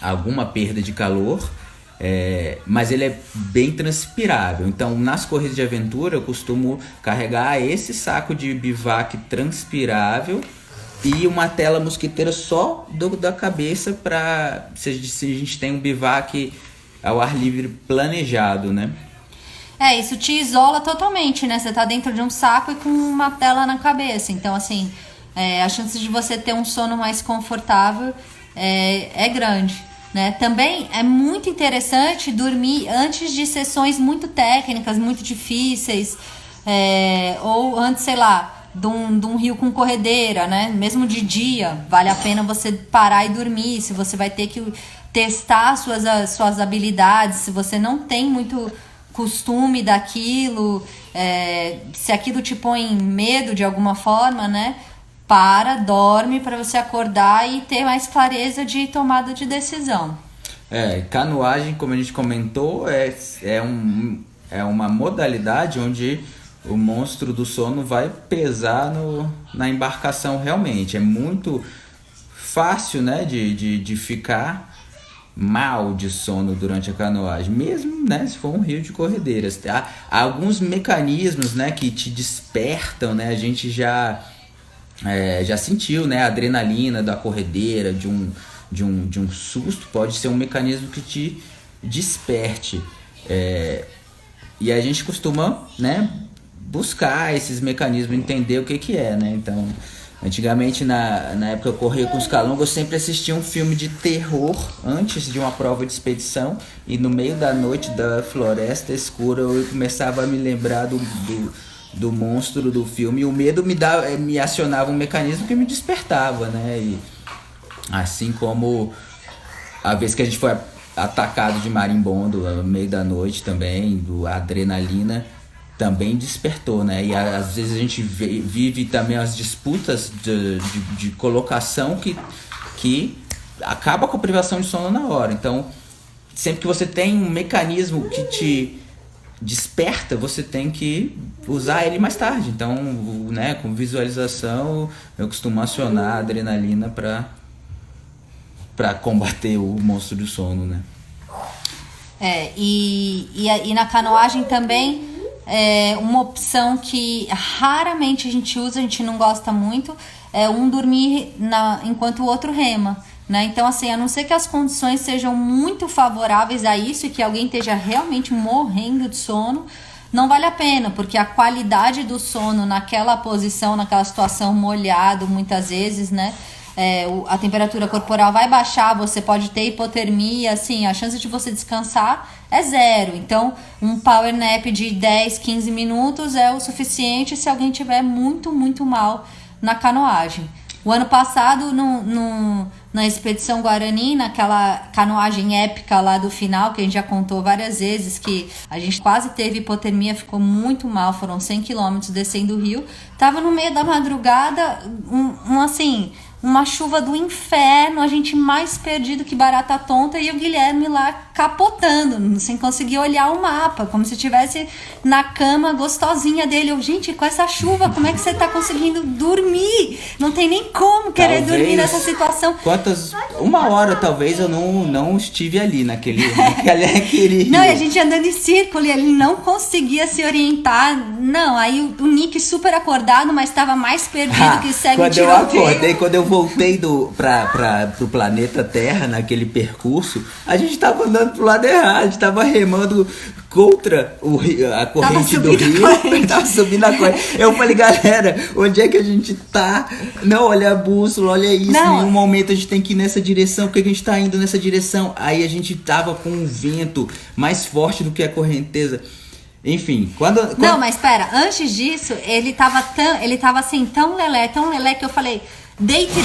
alguma perda de calor, mas ele é bem transpirável. Então nas corridas de aventura eu costumo carregar esse saco de bivac transpirável e uma tela mosquiteira só da cabeça para se a gente tem um bivac ao ar livre planejado, né? Isso te isola totalmente, né? Você tá dentro de um saco e com uma tela na cabeça. Então, assim, a chance de você ter um sono mais confortável é grande, né? Também é muito interessante dormir antes de sessões muito técnicas, muito difíceis, ou antes, sei lá, de um rio com corredeira, né? Mesmo de dia, vale a pena você parar e dormir. Se você vai ter que testar suas habilidades, se você não tem muito costume daquilo, se aquilo te põe em medo de alguma forma, né? Dorme para você acordar e ter mais clareza de tomada de decisão. Canoagem, como a gente comentou, é uma modalidade onde o monstro do sono vai pesar na embarcação realmente. É muito fácil, né, de ficar mal de sono durante a canoagem, mesmo, né, se for um rio de corredeiras. Há alguns mecanismos, né, que te despertam, né, a gente já sentiu, né, a adrenalina da corredeira, de um susto, pode ser um mecanismo que te desperte. E a gente costuma, né, buscar esses mecanismos, entender o que é, né? Então, antigamente, na época eu corria com os calongos, eu sempre assistia um filme de terror antes de uma prova de expedição, e no meio da noite da floresta escura eu começava a me lembrar do monstro do filme, e o medo me acionava um mecanismo que me despertava, né? E assim como a vez que a gente foi atacado de marimbondo no meio da noite também, a adrenalina também despertou, né? E às vezes a gente vive também as disputas de colocação que acaba com a privação de sono na hora. Então, sempre que você tem um mecanismo que te desperta, você tem que usar ele mais tarde. Então, né, com visualização, eu costumo acionar a adrenalina para combater o monstro do sono, né? E na canoagem também uma opção que raramente a gente usa, a gente não gosta muito, é dormir enquanto o outro rema, né? Então, assim, a não ser que as condições sejam muito favoráveis a isso e que alguém esteja realmente morrendo de sono, não vale a pena, porque a qualidade do sono naquela posição, naquela situação molhado, muitas vezes, né? A temperatura corporal vai baixar, você pode ter hipotermia, assim, a chance de você descansar é zero. Então, um power nap de 10, 15 minutos é o suficiente se alguém tiver muito, muito mal na canoagem. O ano passado, na Expedição Guarani, naquela canoagem épica lá do final, que a gente já contou várias vezes, que a gente quase teve hipotermia, ficou muito mal, foram 100 quilômetros descendo o rio. Tava no meio da madrugada, uma chuva do inferno, a gente mais perdido que barata tonta, e o Guilherme lá capotando, sem conseguir olhar o mapa, como se estivesse na cama gostosinha dele. Gente, com essa chuva, como é que você tá conseguindo dormir? Não tem nem como querer dormir nessa situação. Uma hora talvez eu não estive ali naquele Não, e a gente andando em círculo e ele não conseguia se orientar. Não, aí o Nick super acordado, mas estava mais perdido que segue o tiroteio. Quando eu voltei pro planeta Terra, naquele percurso, a gente tava andando pro lado errado, a gente tava remando contra a corrente do rio, tava subindo a corrente. Eu falei, galera, onde é que a gente tá? Não, olha a bússola, olha isso, em nenhum momento a gente tem que ir nessa direção, porque a gente tá indo nessa direção. Aí a gente tava com um vento mais forte do que a correnteza. Enfim, Não, mas espera, antes disso, ele tava assim, tão lelé, que eu falei, deita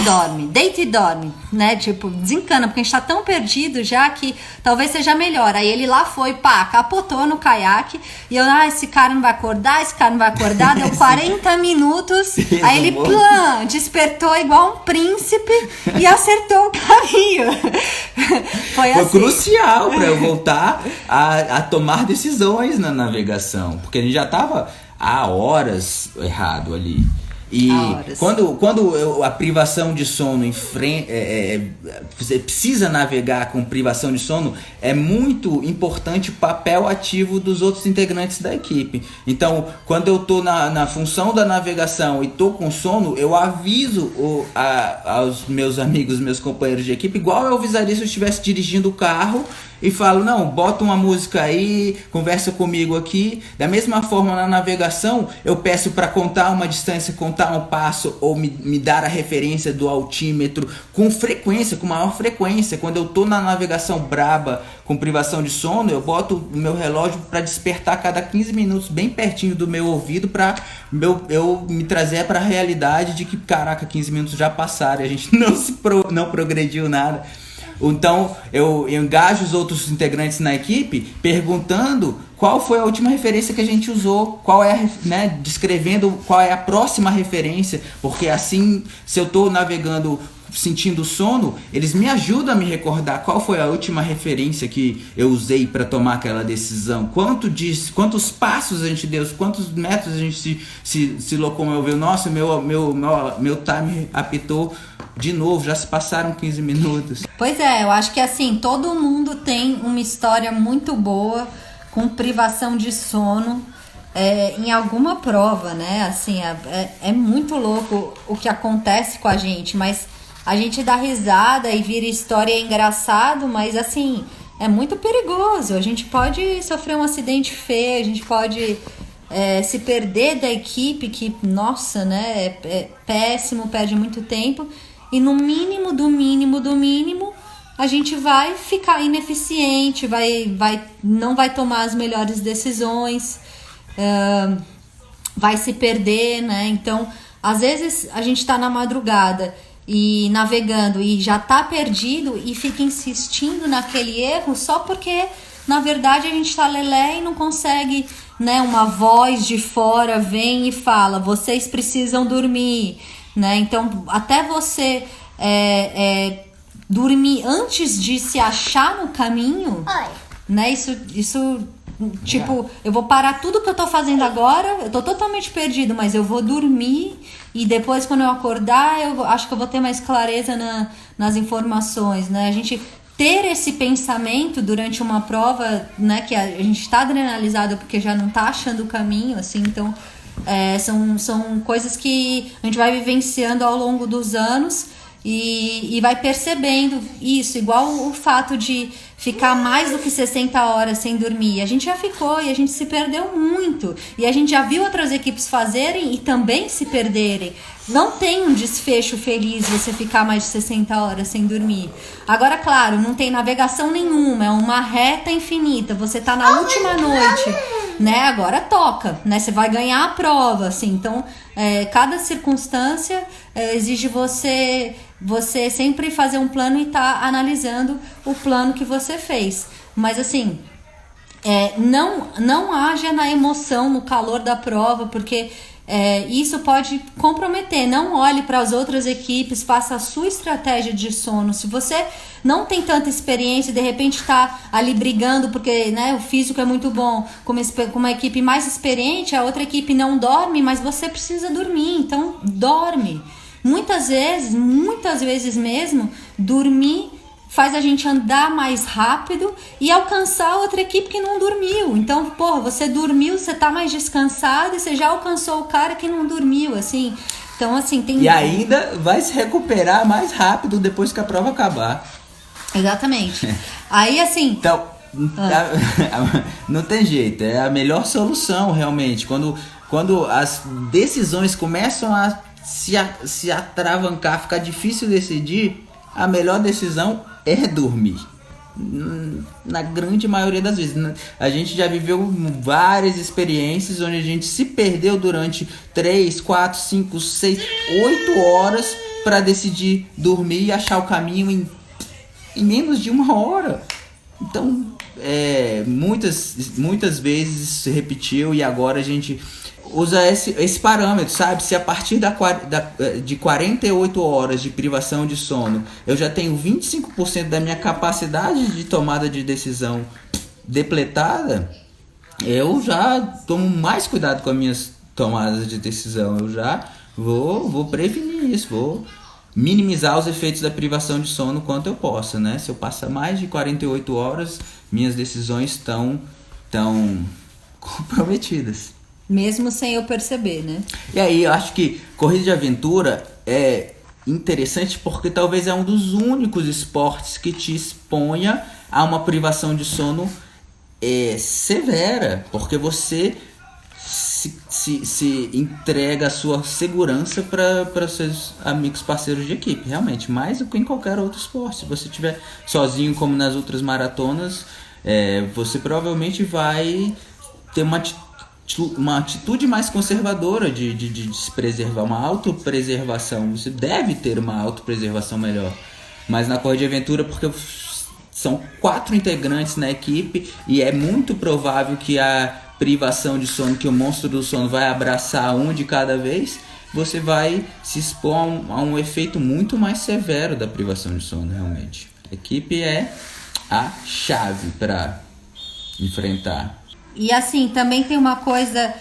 e dorme, né? Tipo, desencana, porque a gente tá tão perdido já que talvez seja melhor. Aí ele lá foi, pá, capotou no caiaque e eu, esse cara não vai acordar, deu 40 minutos, aí ele, plã, despertou igual um príncipe e acertou o caminho. Foi assim. Crucial para eu voltar a tomar decisões na navegação, porque a gente já tava há horas errado ali. E quando a privação de sono você precisa navegar com privação de sono, é muito importante o papel ativo dos outros integrantes da equipe. Então, quando eu tô na função da navegação e tô com sono, eu aviso aos meus amigos, meus companheiros de equipe, igual eu avisaria se eu estivesse dirigindo o carro, e falo, não, bota uma música aí, conversa comigo aqui. Da mesma forma, na navegação, eu peço para contar uma distância, contar um passo, ou me dar a referência do altímetro com frequência, com maior frequência. Quando eu tô na navegação braba, com privação de sono, eu boto o meu relógio para despertar a cada 15 minutos, bem pertinho do meu ouvido, para eu me trazer para a realidade de que, caraca, 15 minutos já passaram e a gente não progrediu nada. Então eu engajo os outros integrantes na equipe perguntando qual foi a última referência que a gente usou, qual é, né, descrevendo qual é a próxima referência, porque assim, se eu estou navegando sentindo sono, eles me ajudam a me recordar qual foi a última referência que eu usei para tomar aquela decisão, quantos passos a gente deu, quantos metros a gente se locomoveu. Nossa, meu time apitou de novo, já se passaram 15 minutos. Pois é, eu acho que assim, todo mundo tem uma história muito boa com privação de sono em alguma prova, né? Assim, é muito louco o que acontece com a gente, mas a gente dá risada e vira história engraçado, mas assim, é muito perigoso. A gente pode sofrer um acidente feio, a gente pode se perder da equipe, que, nossa, né? É péssimo, perde muito tempo. E no mínimo do mínimo, a gente vai ficar ineficiente, não vai tomar as melhores decisões, vai se perder, né? Então, às vezes a gente tá na madrugada e navegando e já tá perdido e fica insistindo naquele erro só porque, na verdade, a gente tá lelé e não consegue, né? Uma voz de fora vem e fala, vocês precisam dormir, né? Então, até você dormir antes de se achar no caminho, né? Isso tipo, eu vou parar tudo que eu tô fazendo agora, eu tô totalmente perdido, mas eu vou dormir e depois, quando eu acordar, eu acho que eu vou ter mais clareza nas informações, né? A gente ter esse pensamento durante uma prova, né? Que a gente tá adrenalizado porque já não tá achando o caminho, assim, então são coisas que a gente vai vivenciando ao longo dos anos e vai percebendo isso, igual o fato de ficar mais do que 60 horas sem dormir. A gente já ficou e a gente se perdeu muito. E a gente já viu outras equipes fazerem e também se perderem. Não tem um desfecho feliz você ficar mais de 60 horas sem dormir. Agora, claro, não tem navegação nenhuma, é uma reta infinita. Você tá na última noite, né? Agora toca, né? Você vai ganhar a prova, assim. Então, cada circunstância exige você sempre fazer um plano e tá analisando o plano que você fez. Mas, assim, não haja na emoção, no calor da prova, porque isso pode comprometer. Não olhe para as outras equipes, faça a sua estratégia de sono. Se você não tem tanta experiência e de repente está ali brigando porque, né, o físico é muito bom, com uma equipe mais experiente, a outra equipe não dorme, mas você precisa dormir, então dorme. Muitas vezes mesmo, dormir faz a gente andar mais rápido e alcançar outra equipe que não dormiu. Então, você dormiu, você tá mais descansado e você já alcançou o cara que não dormiu, assim. Então, assim, tem... E ainda vai se recuperar mais rápido depois que a prova acabar. Exatamente. Aí, assim... Então, não tem jeito, é a melhor solução, realmente. Quando as decisões começam a se atravancar, ficar difícil decidir, a melhor decisão é dormir. Na grande maioria das vezes. A gente já viveu várias experiências onde a gente se perdeu durante 3, 4, 5, 6, 8 horas para decidir dormir e achar o caminho em menos de 1 hora. Então, muitas vezes se repetiu e agora a gente usa esse parâmetro, sabe? Se a partir de 48 horas de privação de sono eu já tenho 25% da minha capacidade de tomada de decisão depletada, eu já tomo mais cuidado com as minhas tomadas de decisão. Eu já vou prevenir isso, vou minimizar os efeitos da privação de sono quanto eu possa, né? Se eu passar mais de 48 horas, minhas decisões estão comprometidas. Mesmo sem eu perceber, né? E aí, eu acho que corrida de aventura é interessante porque talvez é um dos únicos esportes que te exponha a uma privação de sono severa, porque você se entrega a sua segurança para seus amigos, parceiros de equipe, realmente, mais do que em qualquer outro esporte. Se você estiver sozinho, como nas outras maratonas, você provavelmente vai ter uma atitude mais conservadora de se preservar, uma autopreservação. Você deve ter uma autopreservação melhor. Mas na corrida de aventura, porque são 4 integrantes na equipe e é muito provável que a privação de sono, que o monstro do sono vai abraçar um de cada vez, você vai se expor a um efeito muito mais severo da privação de sono, realmente. A equipe é a chave para enfrentar. E assim, também tem uma coisa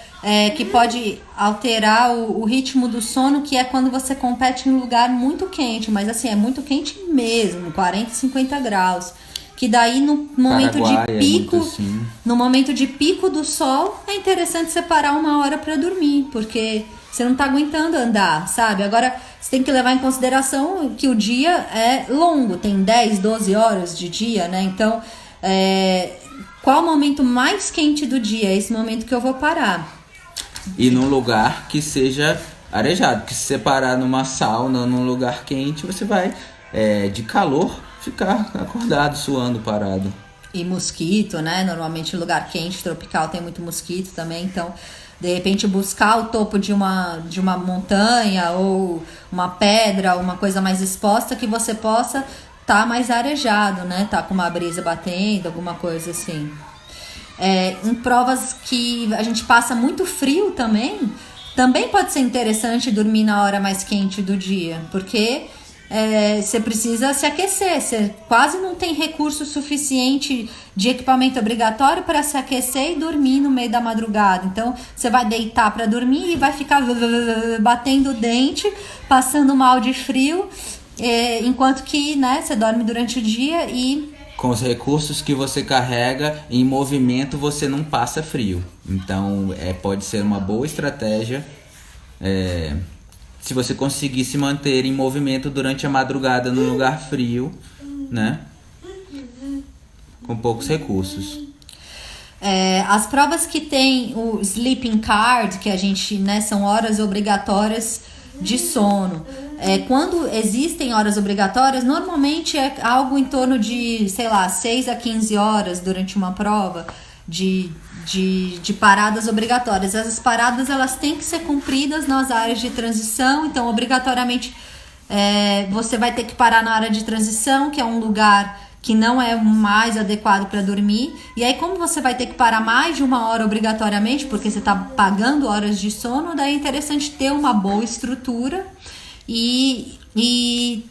que pode alterar o ritmo do sono, que é quando você compete em um lugar muito quente, mas assim, é muito quente mesmo, 40, 50 graus. Que daí no momento de pico, assim. No momento de pico do sol, é interessante separar 1 hora para dormir, porque você não tá aguentando andar, sabe? Agora, você tem que levar em consideração que o dia é longo, tem 10, 12 horas de dia, né? Então, qual o momento mais quente do dia? É esse momento que eu vou parar. E num lugar que seja arejado, porque se você parar numa sauna, num lugar quente, você vai, de calor, ficar acordado, suando, parado. E mosquito, né? Normalmente em lugar quente, tropical, tem muito mosquito também. Então, de repente, buscar o topo de uma montanha ou uma pedra, uma coisa mais exposta, que você possa estar mais arejado, né? Tá com uma brisa batendo, alguma coisa assim. Em provas que a gente passa muito frio também pode ser interessante dormir na hora mais quente do dia, porque você precisa se aquecer, você quase não tem recurso suficiente de equipamento obrigatório para se aquecer e dormir no meio da madrugada. Então você vai deitar para dormir e vai ficar batendo o dente, passando mal de frio, enquanto que, né, você dorme durante o dia e com os recursos que você carrega em movimento, você não passa frio. Então pode ser uma boa estratégia se você conseguir se manter em movimento durante a madrugada num lugar frio, né? Com poucos recursos. As provas que tem o sleeping card, que a gente, né, são horas obrigatórias de sono. Quando existem horas obrigatórias, normalmente é algo em torno de, 6 a 15 horas durante uma prova de paradas obrigatórias. Essas paradas, elas têm que ser cumpridas nas áreas de transição, então obrigatoriamente você vai ter que parar na área de transição, que é um lugar que não é mais adequado para dormir. E aí, como você vai ter que parar mais de 1 hora obrigatoriamente, porque você está pagando horas de sono, daí é interessante ter uma boa estrutura e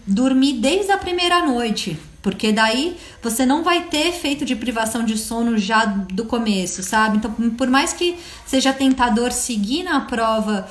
dormir desde a primeira noite, porque daí você não vai ter efeito de privação de sono já do começo, sabe? Então, por mais que seja tentador seguir na prova,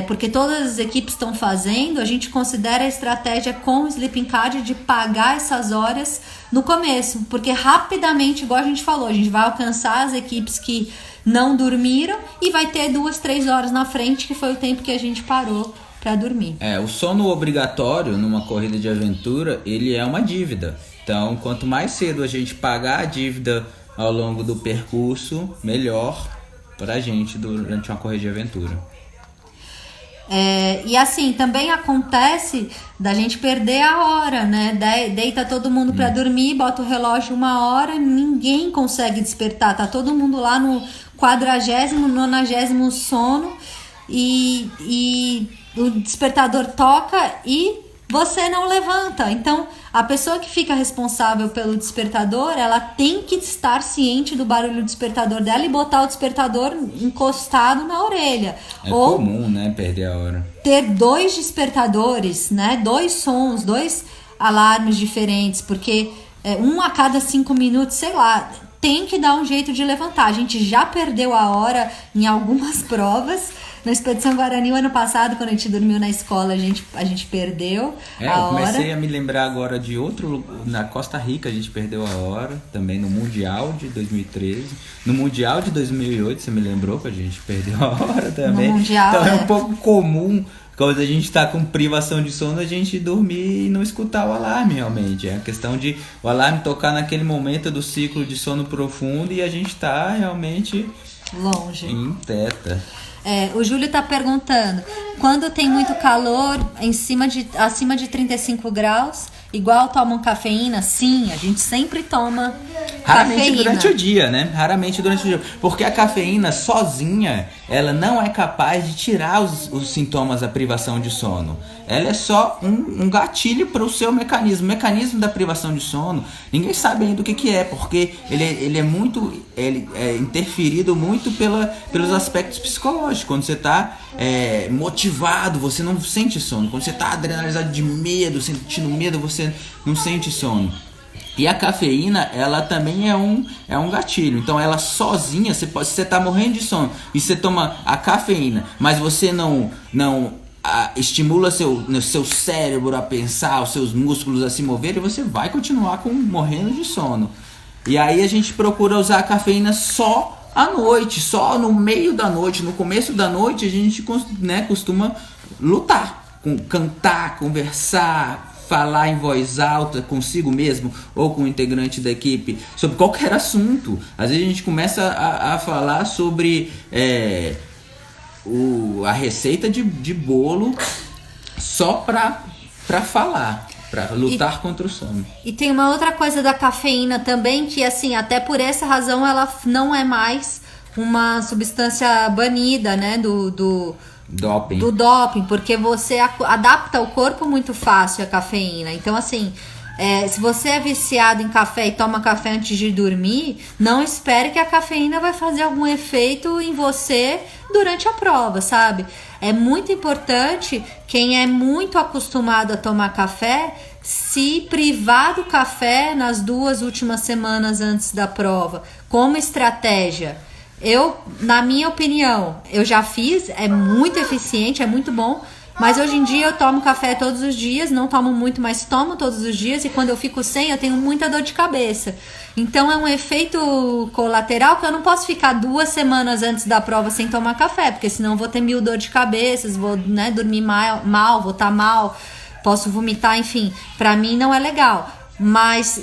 porque todas as equipes estão fazendo, a gente considera a estratégia com o Sleeping Card de pagar essas horas no começo, porque rapidamente, igual a gente falou, a gente vai alcançar as equipes que não dormiram e vai ter 2, 3 horas na frente, que foi o tempo que a gente parou para dormir. O sono obrigatório numa corrida de aventura, ele é uma dívida. Então, quanto mais cedo a gente pagar a dívida ao longo do percurso, melhor pra gente durante uma corrida de aventura. E assim, também acontece da gente perder a hora, né? Deita todo mundo pra dormir, bota o relógio 1 hora, ninguém consegue despertar. Tá todo mundo lá no 40º, 90º sono e o despertador toca e você não levanta. Então, a pessoa que fica responsável pelo despertador, ela tem que estar ciente do barulho do despertador dela e botar o despertador encostado na orelha. É Ou comum, né, perder a hora. ter 2 despertadores, né? 2 sons, 2 alarmes diferentes, porque um a cada 5 minutos, sei lá, tem que dar um jeito de levantar. A gente já perdeu a hora em algumas provas. Na Expedição Guarani, o ano passado, quando a gente dormiu na escola, a gente perdeu a hora. Eu comecei a me lembrar agora de outro, na Costa Rica a gente perdeu a hora, também no Mundial de 2013. No Mundial de 2008, você me lembrou que a gente perdeu a hora também. No Mundial, então é um pouco comum, quando a gente tá com privação de sono, a gente dormir e não escutar o alarme realmente. É a questão de o alarme tocar naquele momento do ciclo de sono profundo e a gente tá realmente longe. em teta. O Júlio tá perguntando, quando tem muito calor, acima de 35 graus, igual tomam cafeína? Sim, a gente sempre toma Raramente cafeína. durante o dia, né? Raramente durante o dia. Porque a cafeína sozinha, ela não é capaz de tirar os sintomas da privação de sono. Ela é só um gatilho para o seu mecanismo. O mecanismo da privação de sono, ninguém sabe ainda o que é, porque ele é interferido muito pelos aspectos psicológicos. Quando você está motivado, você não sente sono. Quando você está adrenalizado de medo, sentindo medo, você não sente sono. E a cafeína, ela também é um gatilho. Então ela sozinha, se você tá morrendo de sono e você toma a cafeína, mas você não estimula seu cérebro a pensar, os seus músculos a se moverem, você vai continuar morrendo de sono. E aí a gente procura usar a cafeína só à noite, só no meio da noite, no começo da noite a gente, né, costuma lutar, cantar, conversar, falar em voz alta consigo mesmo ou com o integrante da equipe sobre qualquer assunto. Às vezes a gente começa a falar sobre a receita de bolo só pra falar, pra lutar contra o sono. E tem uma outra coisa da cafeína também, que assim, até por essa razão ela não é mais uma substância banida, né, do doping, porque você adapta o corpo muito fácil à cafeína. Então, assim, se você é viciado em café e toma café antes de dormir, não espere que a cafeína vai fazer algum efeito em você durante a prova, sabe? É muito importante, quem é muito acostumado a tomar café, se privar do café nas 2 últimas semanas antes da prova, como estratégia. Na minha opinião, eu já fiz, é muito eficiente, é muito bom, mas hoje em dia eu tomo café todos os dias, não tomo muito, mas tomo todos os dias, e quando eu fico sem, eu tenho muita dor de cabeça. Então é um efeito colateral que eu não posso ficar 2 semanas antes da prova sem tomar café, porque senão eu vou ter 1000 dor de cabeça, vou, né, dormir mal, vou estar mal, posso vomitar, enfim, pra mim não é legal. Mas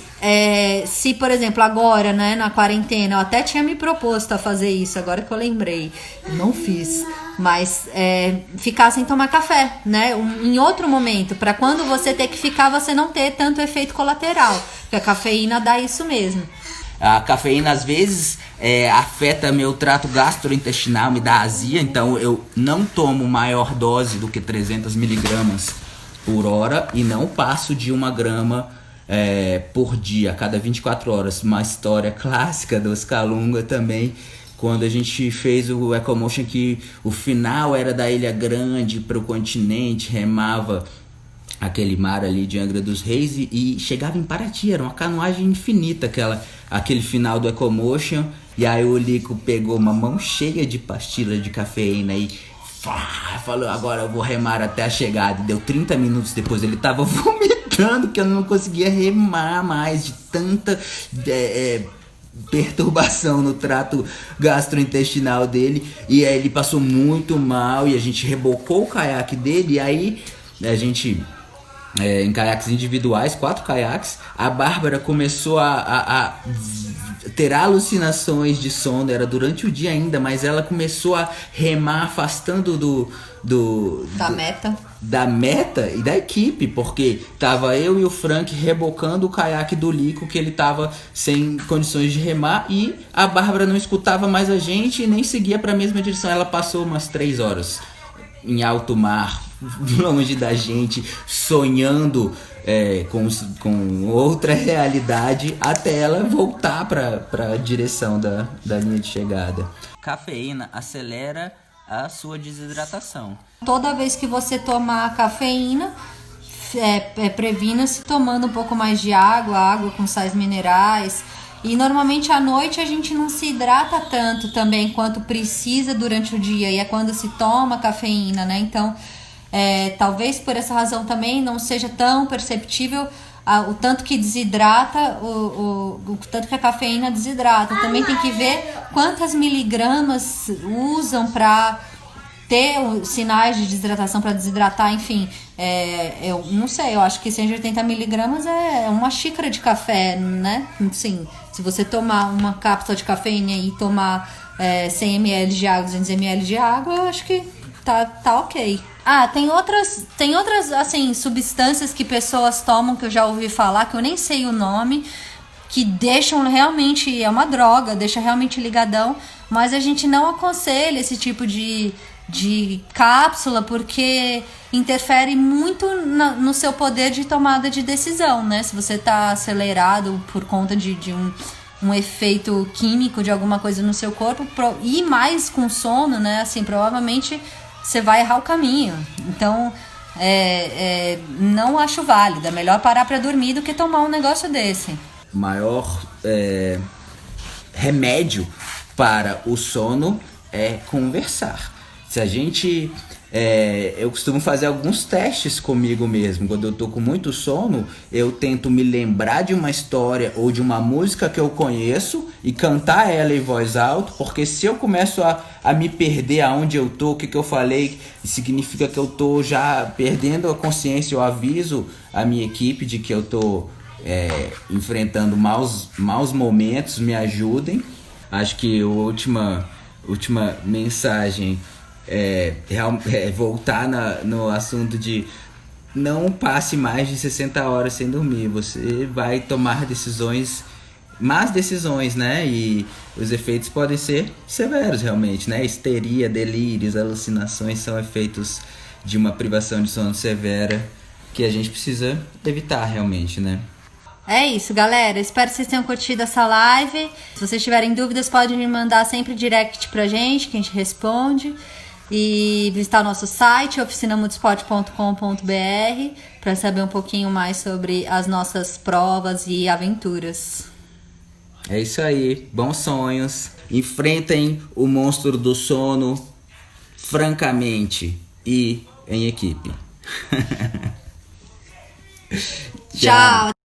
se, por exemplo, agora, né, na quarentena, eu até tinha me proposto a fazer isso, agora que eu lembrei, não fiz, mas ficar sem tomar café, né, em outro momento, para quando você ter que ficar, você não ter tanto efeito colateral, porque a cafeína dá isso mesmo. A cafeína às vezes afeta meu trato gastrointestinal, me dá azia, então eu não tomo maior dose do que 300 miligramas por hora e não passo de 1 grama por dia, a cada 24 horas. Uma história clássica do Oscar também, quando a gente fez o EcoMotion, que o final era da Ilha Grande para o continente, remava aquele mar ali de Angra dos Reis e chegava em Paraty, era uma canoagem infinita aquele final do EcoMotion. E aí o Lico pegou uma mão cheia de pastilha de cafeína e falou, agora eu vou remar até a chegada. E deu 30 minutos depois, ele tava vomitando, que eu não conseguia remar mais de tanta perturbação no trato gastrointestinal dele. E aí ele passou muito mal e a gente rebocou o caiaque dele. E aí a gente, em caiaques individuais, 4 caiaques, a Bárbara começou a ter alucinações de sono. Era durante o dia ainda, mas ela começou a remar, afastando da meta e da equipe, porque tava eu e o Frank rebocando o caiaque do Lico, que ele tava sem condições de remar, e a Bárbara não escutava mais a gente e nem seguia para a mesma direção. Ela passou umas 3 horas em alto mar, longe da gente, sonhando com outra realidade, até ela voltar para a direção da linha de chegada. Cafeína acelera a sua desidratação. Toda vez que você tomar cafeína, previna-se tomando um pouco mais de água com sais minerais. E normalmente à noite a gente não se hidrata tanto também quanto precisa durante o dia, e é quando se toma cafeína, né? Então, talvez por essa razão também não seja tão perceptível o tanto que desidrata, o tanto que a cafeína desidrata. Também tem que ver quantas miligramas usam para ter sinais de desidratação, para desidratar, enfim. Eu não sei, eu acho que 180 miligramas é uma xícara de café, né? Sim, se você tomar uma cápsula de cafeína e tomar 100 ml de água, 200 ml de água, eu acho que tá ok. Tem outras assim, substâncias que pessoas tomam que eu já ouvi falar, que eu nem sei o nome, que deixam realmente, é uma droga, deixa realmente ligadão, mas a gente não aconselha esse tipo de cápsula, porque interfere muito no seu poder de tomada de decisão, né? Se você tá acelerado por conta de um efeito químico de alguma coisa no seu corpo, e mais com sono, né? Assim, provavelmente você vai errar o caminho. Então, não acho válido. É melhor parar para dormir do que tomar um negócio desse. O maior remédio para o sono é conversar. Se a gente... eu costumo fazer alguns testes comigo mesmo. Quando eu tô com muito sono, eu tento me lembrar de uma história ou de uma música que eu conheço e cantar ela em voz alta, porque se eu começo a me perder aonde eu tô, o que eu falei, significa que eu tô já perdendo a consciência. Eu aviso a minha equipe de que eu tô enfrentando maus momentos, me ajudem. Acho que a última mensagem voltar no assunto de não passe mais de 60 horas sem dormir. Você vai tomar más decisões, né? E os efeitos podem ser severos realmente, né? Histeria, delírios, alucinações são efeitos de uma privação de sono severa que a gente precisa evitar realmente, né? É isso, galera. Espero que vocês tenham curtido essa live. Se vocês tiverem dúvidas, podem me mandar sempre direct pra gente, que a gente responde. E visitar o nosso site, oficinamudesporte.com.br, para saber um pouquinho mais sobre as nossas provas e aventuras. É isso aí. Bons sonhos. Enfrentem o monstro do sono francamente e em equipe. Tchau!